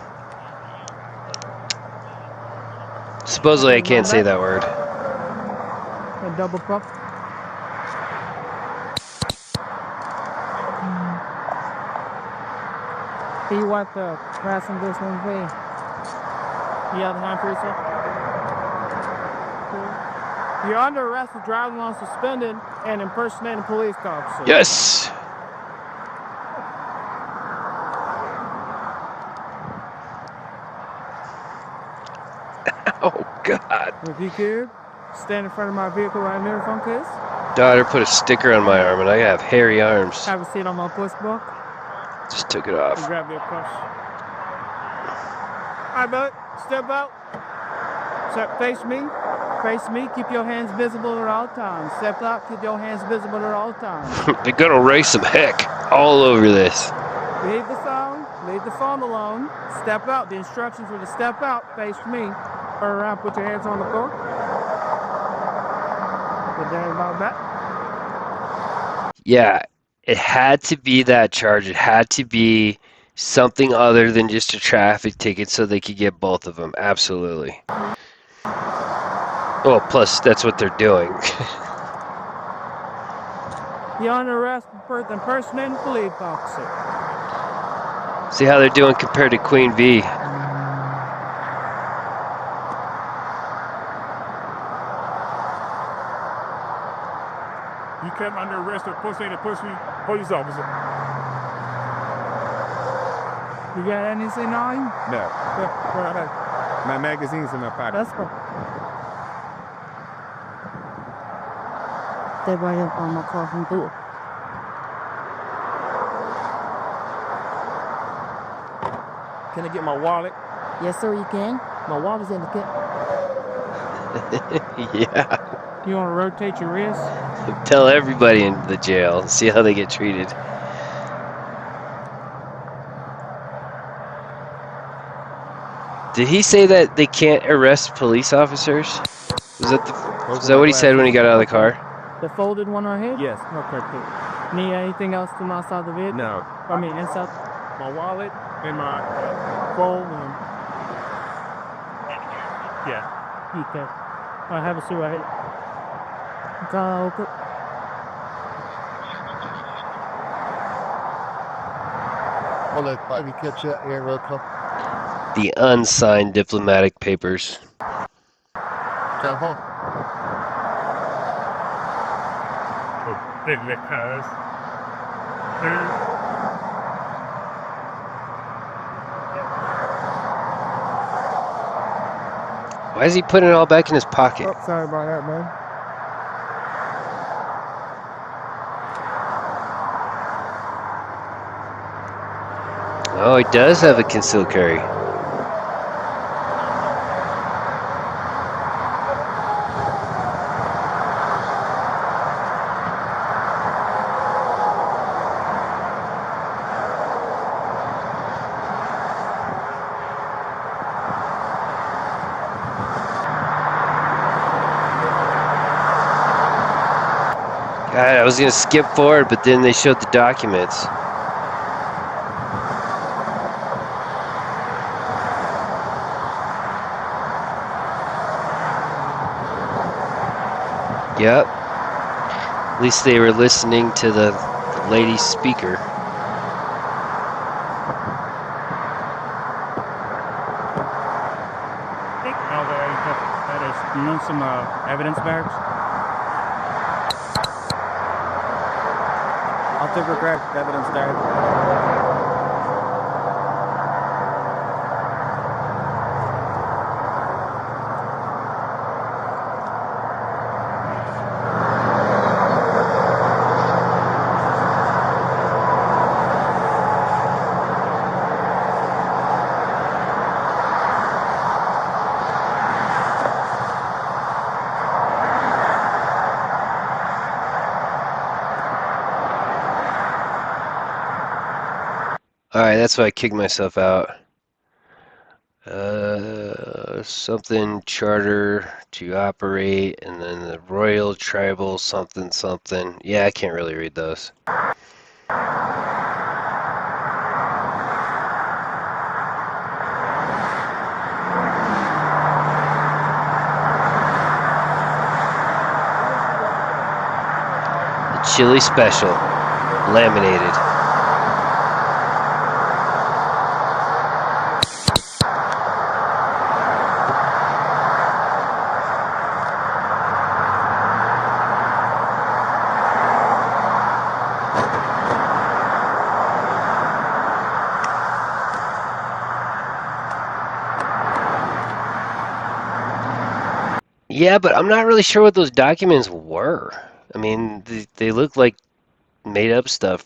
Supposedly I can't say that word. A double pump. Do you want the rest of this one, please? You have the hand for yourself? You're under arrest for driving while suspended and impersonating a police officer. Yes. Oh God. If you could, stand in front of my vehicle right there, phone case. Daughter put a sticker on my arm and I have hairy arms. Have a seat on my push book. Just took it off. And grab your purse. Alright, bud. Step out. Step, face me. Face me. Keep your hands visible at all times. Step out. Keep your hands visible at all times. They're gonna raise some heck all over this. Leave the phone. Leave the phone alone. Step out. The instructions were to step out. Face me. Turn around. Put your hands on the floor. Good day about that. Yeah, it had to be that charge. It had to be something other than just a traffic ticket so they could get both of them. Absolutely. Well, plus that's what they're doing. You're under arrest for impersonating a police officer. See how they're doing compared to Queen V. You kept under arrest for impersonating a police officer. You got anything on you? No. My magazine's in my pocket. That's cool. Stay right up on my coffin door. Can I get my wallet? Yes, sir, you can. My wallet's in the kit. Yeah. You want to rotate your wrist? Tell everybody in the jail. See how they get treated. Did he say that they can't arrest police officers? Is that what he said when he got out of the car? The folded one right here? Yes. Okay, cool. Need anything else from outside the vehicle? No. I mean, inside? My wallet and my phone and yeah. Okay. I have a suit right here. Go, open. Well, let me catch that here real quick. The unsigned diplomatic papers. Come home. Because Why is he putting it all back in his pocket? Oh, sorry about that, man. Oh, he does have a concealed carry. God, I was gonna skip forward, but then they showed the documents. Yep. At least they were listening to the lady's speaker. That is, you know, some evidence bags. I'll take a grab evidence bag. Alright, that's why I kicked myself out. Something charter to operate, and then the Royal Tribal something something. Yeah, I can't really read those. The Chili Special, laminated. Yeah, but I'm not really sure what those documents were. I mean, they look like made up stuff.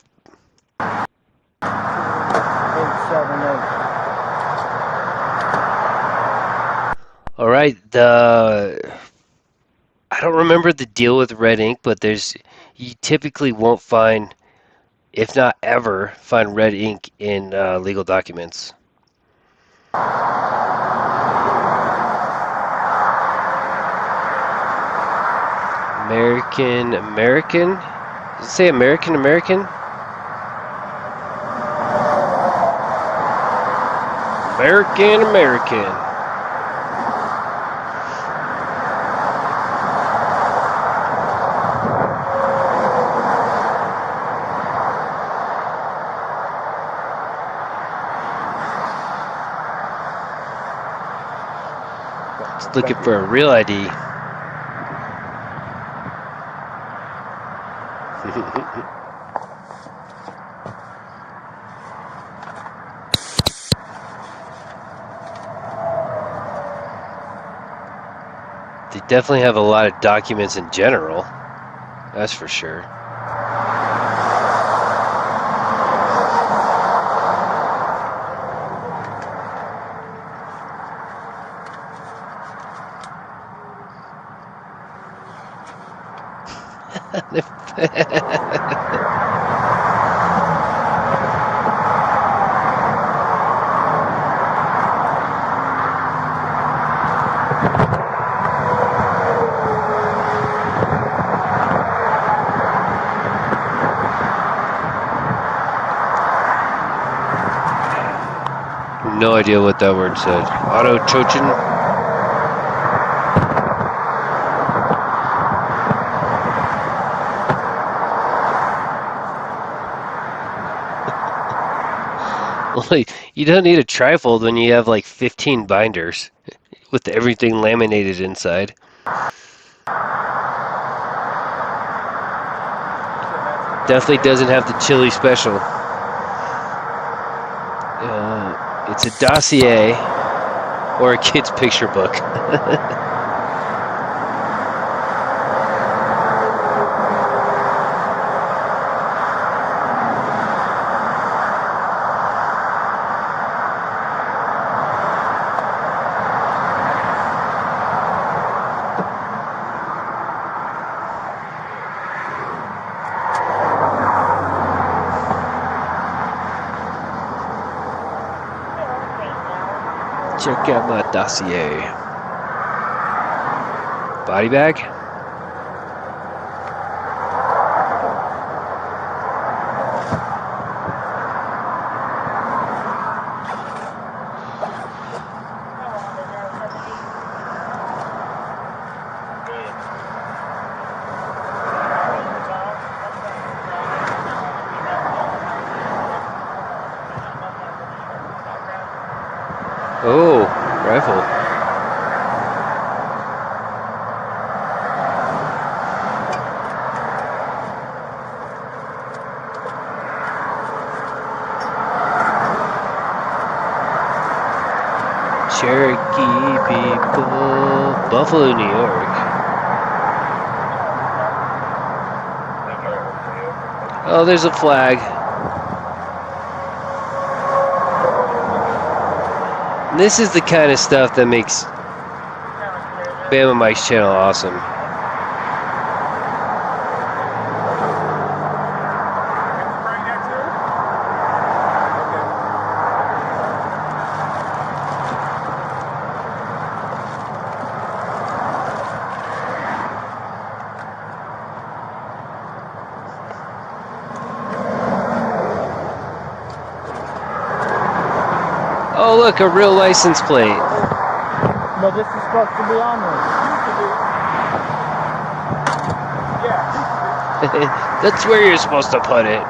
878. All right, I don't remember the deal with red ink, but you typically won't find, if not ever, find red ink in legal documents. American? Does it say American? American? American. Just looking for a real ID. They definitely have a lot of documents in general. That's for sure. No idea what that word said. Auto Chochin? Like, you don't need a trifold when you have like 15 binders with everything laminated inside. Definitely doesn't have the chili special. It's a dossier or a kid's picture book. Check out my dossier. Body bag? Oh, rifle. Cherokee people, Buffalo, New York. Oh, there's a flag. And this is the kind of stuff that makes Bama Mike's channel awesome. Oh, look, a real license plate. But this is supposed to be on there. That's where you're supposed to put it.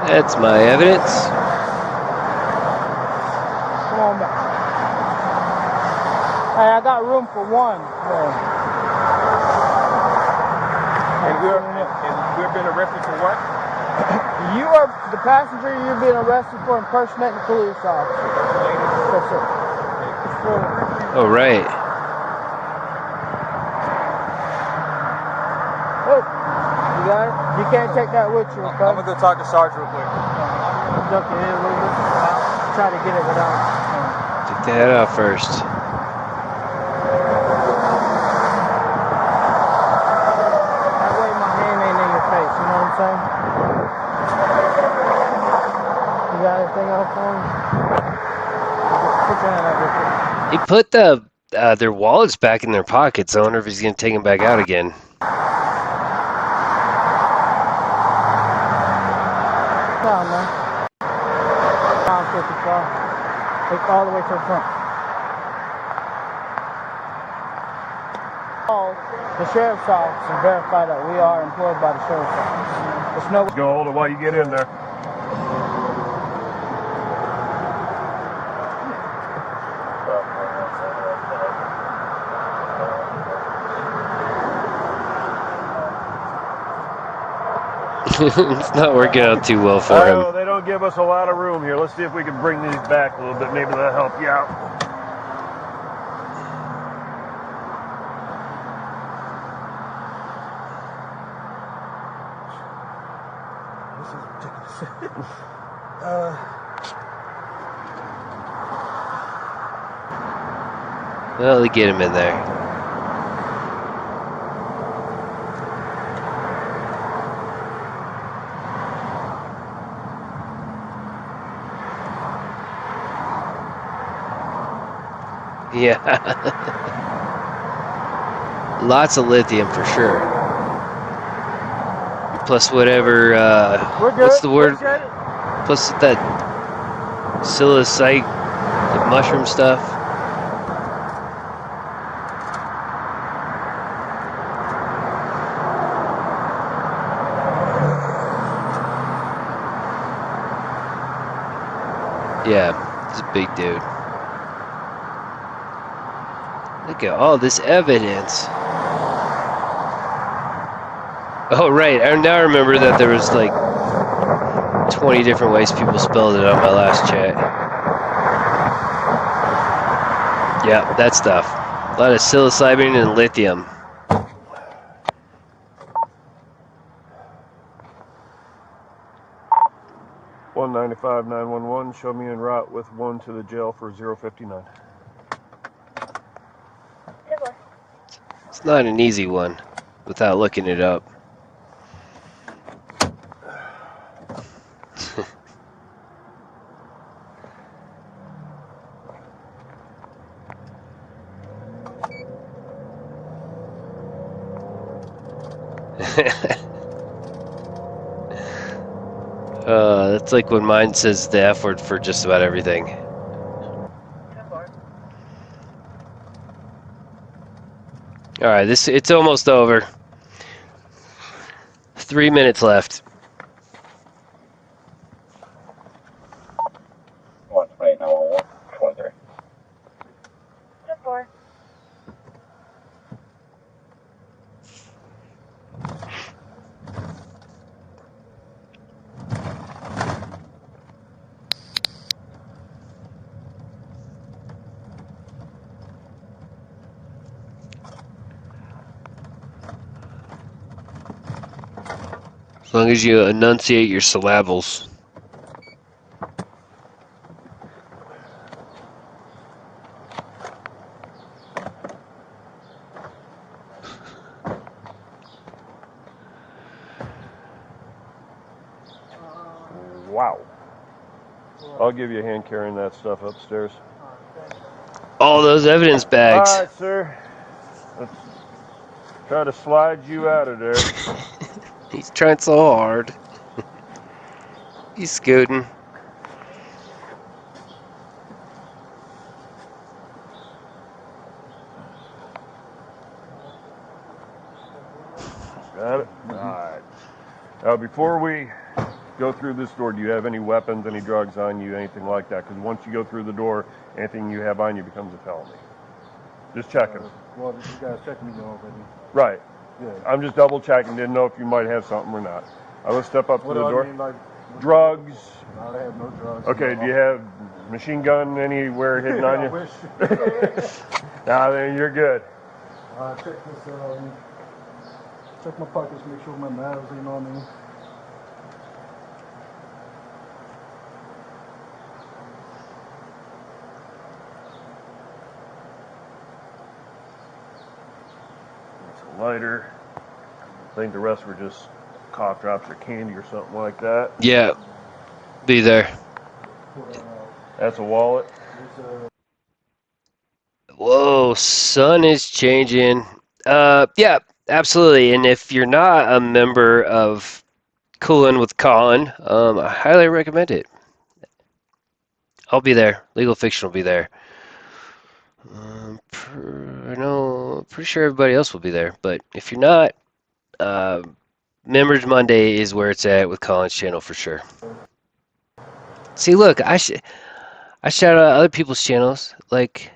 That's my evidence. Come on back. Hey, I got room for one. And we're being arrested for what? You are the passenger. You're being arrested for impersonating a police officer. Yes, sir. Oh, right. Oh, you got it? You can't take that with you, okay? I'm gonna go talk to Sarge real quick. Duck your head a little bit. Try to get it without. Take the head out first. That way my hand ain't in your face, you know what I'm saying? You got anything else for me? Put your hand out real quick. He put their wallets back in their pockets. I wonder if he's going to take them back out again. Down, man. Down 55. Take all the way to the front. Call the sheriff's office and verify that we are employed by the sheriff's office. There's no. Go hold it while you get in there. It's not working out too well for I him. know, they don't give us a lot of room here. Let's see if we can bring these back a little bit. Maybe that'll help you out. This is ridiculous. Well, they get him in there. Yeah. Lots of lithium for sure. Plus whatever, what's the word? Plus that psilocybin, the mushroom stuff. Yeah, he's a big dude. Look at all this evidence. Oh, right. I now remember that there was like 20 different ways people spelled it on my last chat. Yeah, that stuff. A lot of psilocybin and lithium. $195-911. Show me en route with 1 to the jail for 059. It's not an easy one without looking it up. That's like when mine says the F word for just about everything. All right, it's almost over. 3 minutes left. 23. As long as you enunciate your syllables. Wow. I'll give you a hand carrying that stuff upstairs. All those evidence bags. All right, sir. Let's try to slide you out of there. He's trying so hard. He's scooting. Got it? All right. Before we go through this door, do you have any weapons, any drugs on you, anything like that? Because once you go through the door, anything you have on you becomes a felony. Just checking. Well, you guys checked me already. Right. Yeah. I'm just double checking. Didn't know if you might have something or not. Let's step up to What the do I door. mean, like? Drugs. No, I have no drugs. Okay. No. Do you have machine gun anywhere hidden on I you? wish. Nah, then you're good. Check this. Check my pockets. Make sure my knives ain't on me. It's a lighter. I think the rest were just cough drops or candy or something like that. Yeah, be there. That's a wallet. Whoa, sun is changing. Yeah, absolutely. And if you're not a member of Coolin' with Colin, I highly recommend it. I'll be there. Legal Fiction will be there. No, pretty sure everybody else will be there. But if you're not, Members Monday is where it's at with Colin's channel for sure. See, look, I shout out other people's channels, like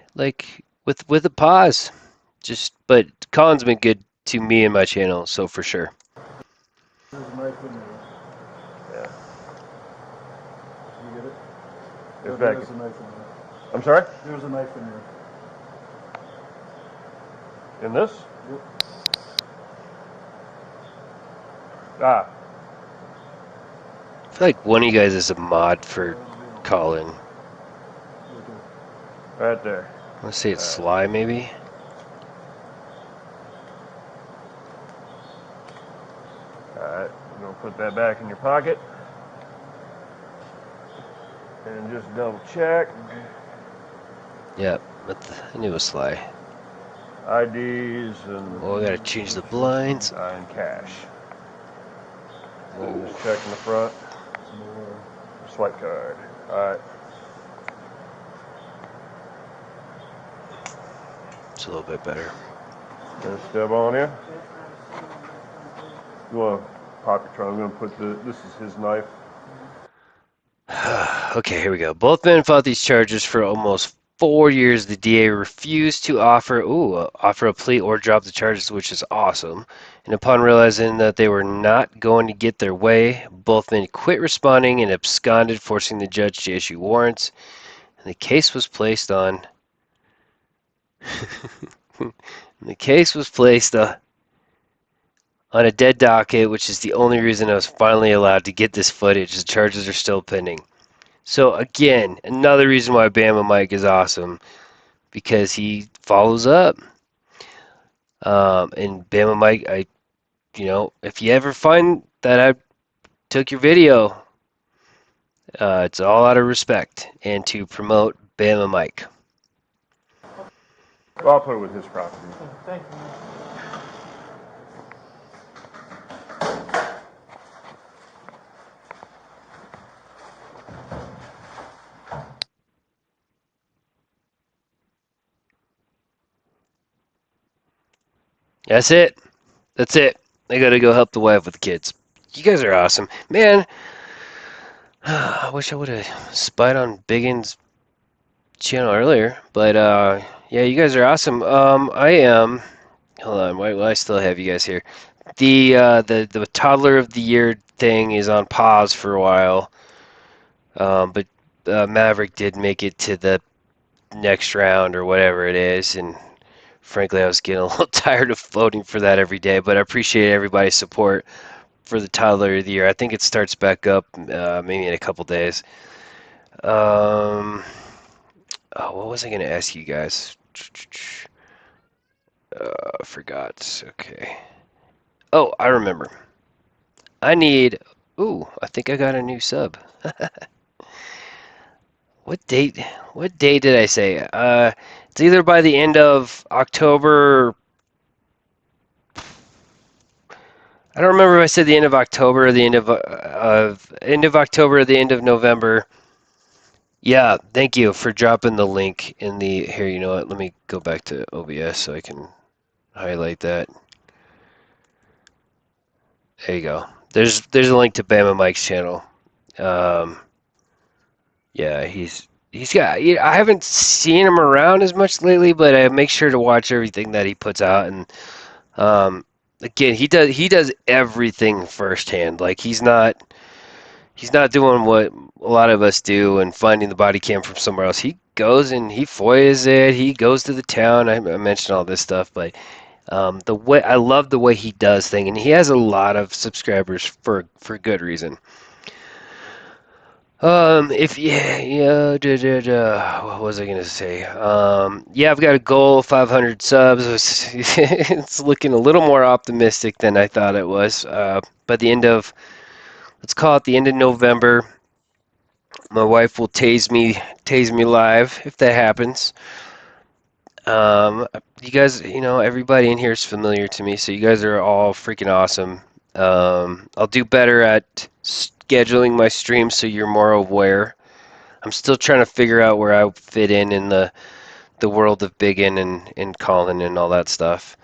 with a pause. But Colin's been good to me and my channel, so for sure. There's a knife in there. Yeah. You get it? It's There's back. a knife in there. I'm sorry? There's a knife in there. In this? Yep. Ah. I feel like one of you guys is a mod for Colin. Right there. Let's say it's Sly, maybe. Alright, I'm going to put that back in your pocket. And just double check. Yep, I knew it was Sly. IDs and, Oh, I gotta change the blinds. and cash. And then just check in the front. Swipe card. Alright. It's a little bit better. Gonna step on in. You want to pop your trunk? I'm gonna put this is his knife. Okay, here we go. Both men fought these charges for almost 4 years. The DA refused to offer a plea or drop the charges, which is awesome. And upon realizing that they were not going to get their way, both men quit responding and absconded, forcing the judge to issue warrants. And the case was placed on. The case was placed on a dead docket, which is the only reason I was finally allowed to get this footage. The charges are still pending. So again, another reason why Bama Mike is awesome, because he follows up. And Bama Mike, if you ever find that I took your video, it's all out of respect and to promote Bama Mike. Well, I'll put it with his property. Thank you. That's it. That's it. I gotta go help the wife with the kids. You guys are awesome. Man, I wish I would have spied on Biggins' channel earlier. But yeah, you guys are awesome. I am. Hold on, why do I still have you guys here? The toddler of the year thing is on pause for a while. But Maverick did make it to the next round or whatever it is, and frankly, I was getting a little tired of voting for that every day. But I appreciate everybody's support for the toddler of the year. I think it starts back up maybe in a couple days. What was I going to ask you guys? I forgot. Okay. Oh, I remember. I need. Ooh, I think I got a new sub. What date? What day did I say? It's either by the end of October. I don't remember if I said the end of October or the end of October or the end of November. Yeah, thank you for dropping the link in the here. You know what? Let me go back to OBS so I can highlight that. There you go. There's a link to Bama Mike's channel. Um, yeah, he's got. I haven't seen him around as much lately, but I make sure to watch everything that he puts out. And again, he does everything firsthand. Like he's not doing what a lot of us do and finding the body cam from somewhere else. He goes and he FOIAs it. He goes to the town. I mentioned all this stuff, but the way I love the way he does things, and he has a lot of subscribers for good reason. If yeah, what was I gonna say? Yeah, I've got a goal of 500 subs. It's looking a little more optimistic than I thought it was. By the end of, let's call it the end of November, my wife will tase me live if that happens. Um, you guys, everybody in here is familiar to me, so you guys are all freaking awesome. I'll do better at scheduling my streams so you're more aware. I'm still trying to figure out where I fit in the world of Biggin and Colin and all that stuff.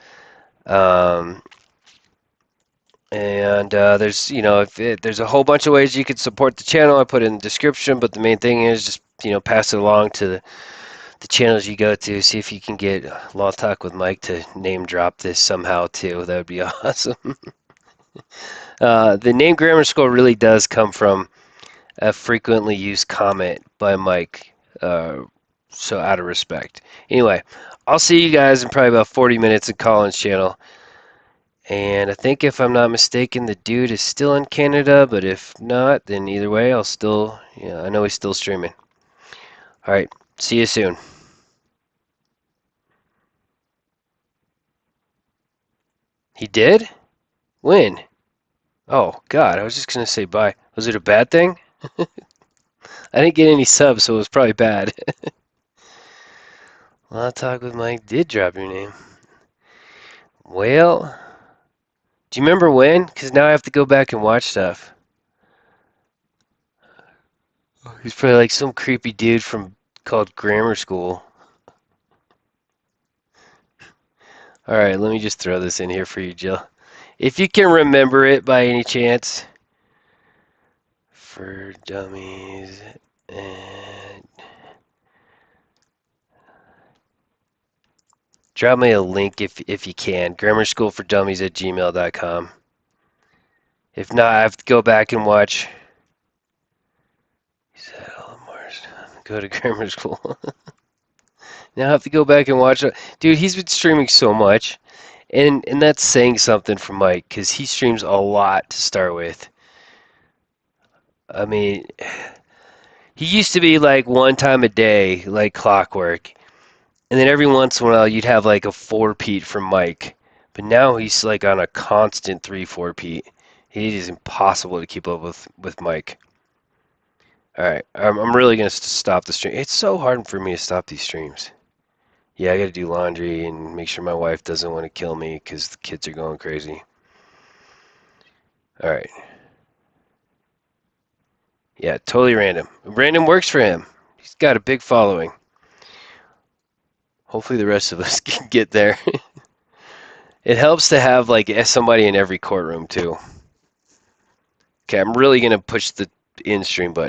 Um, and there's a whole bunch of ways you could support the channel. I put it in the description, but the main thing is just pass it along to the channels you go to. See if you can get Law Talk with Mike to name drop this somehow too. That would be awesome. The name Grammar School really does come from a frequently used comment by Mike. So out of respect. Anyway, I'll see you guys in probably about 40 minutes at Colin's channel. And I think if I'm not mistaken, the dude is still in Canada, but if not, then either way, I know he's still streaming. All right, see you soon. He did? When? Oh, God, I was just going to say bye. Was it a bad thing? I didn't get any subs, so it was probably bad. Well, Talk with Mike did drop your name. Well, do you remember when? Because now I have to go back and watch stuff. He's probably like some creepy dude called Grammar School. All right, let me just throw this in here for you, Jill. If you can remember it by any chance. For Dummies and drop me a link if you can. Grammarschoolfordummies@gmail.com. If not, I have to go back and watch. He said, "Oh, Mars, go to grammar school." Now I have to go back and watch it. Dude, he's been streaming so much. And that's saying something for Mike, because he streams a lot to start with. I mean, he used to be like one time a day, like clockwork. And then every once in a while, you'd have like a 4-peat from Mike. But now he's like on a constant 3-4-peat. It is impossible to keep up with Mike. All right, I'm really going to stop the stream. It's so hard for me to stop these streams. Yeah, I got to do laundry and make sure my wife doesn't want to kill me because the kids are going crazy. All right. Yeah, totally random. Random works for him. He's got a big following. Hopefully the rest of us can get there. It helps to have like somebody in every courtroom too. Okay, I'm really going to push the in stream button.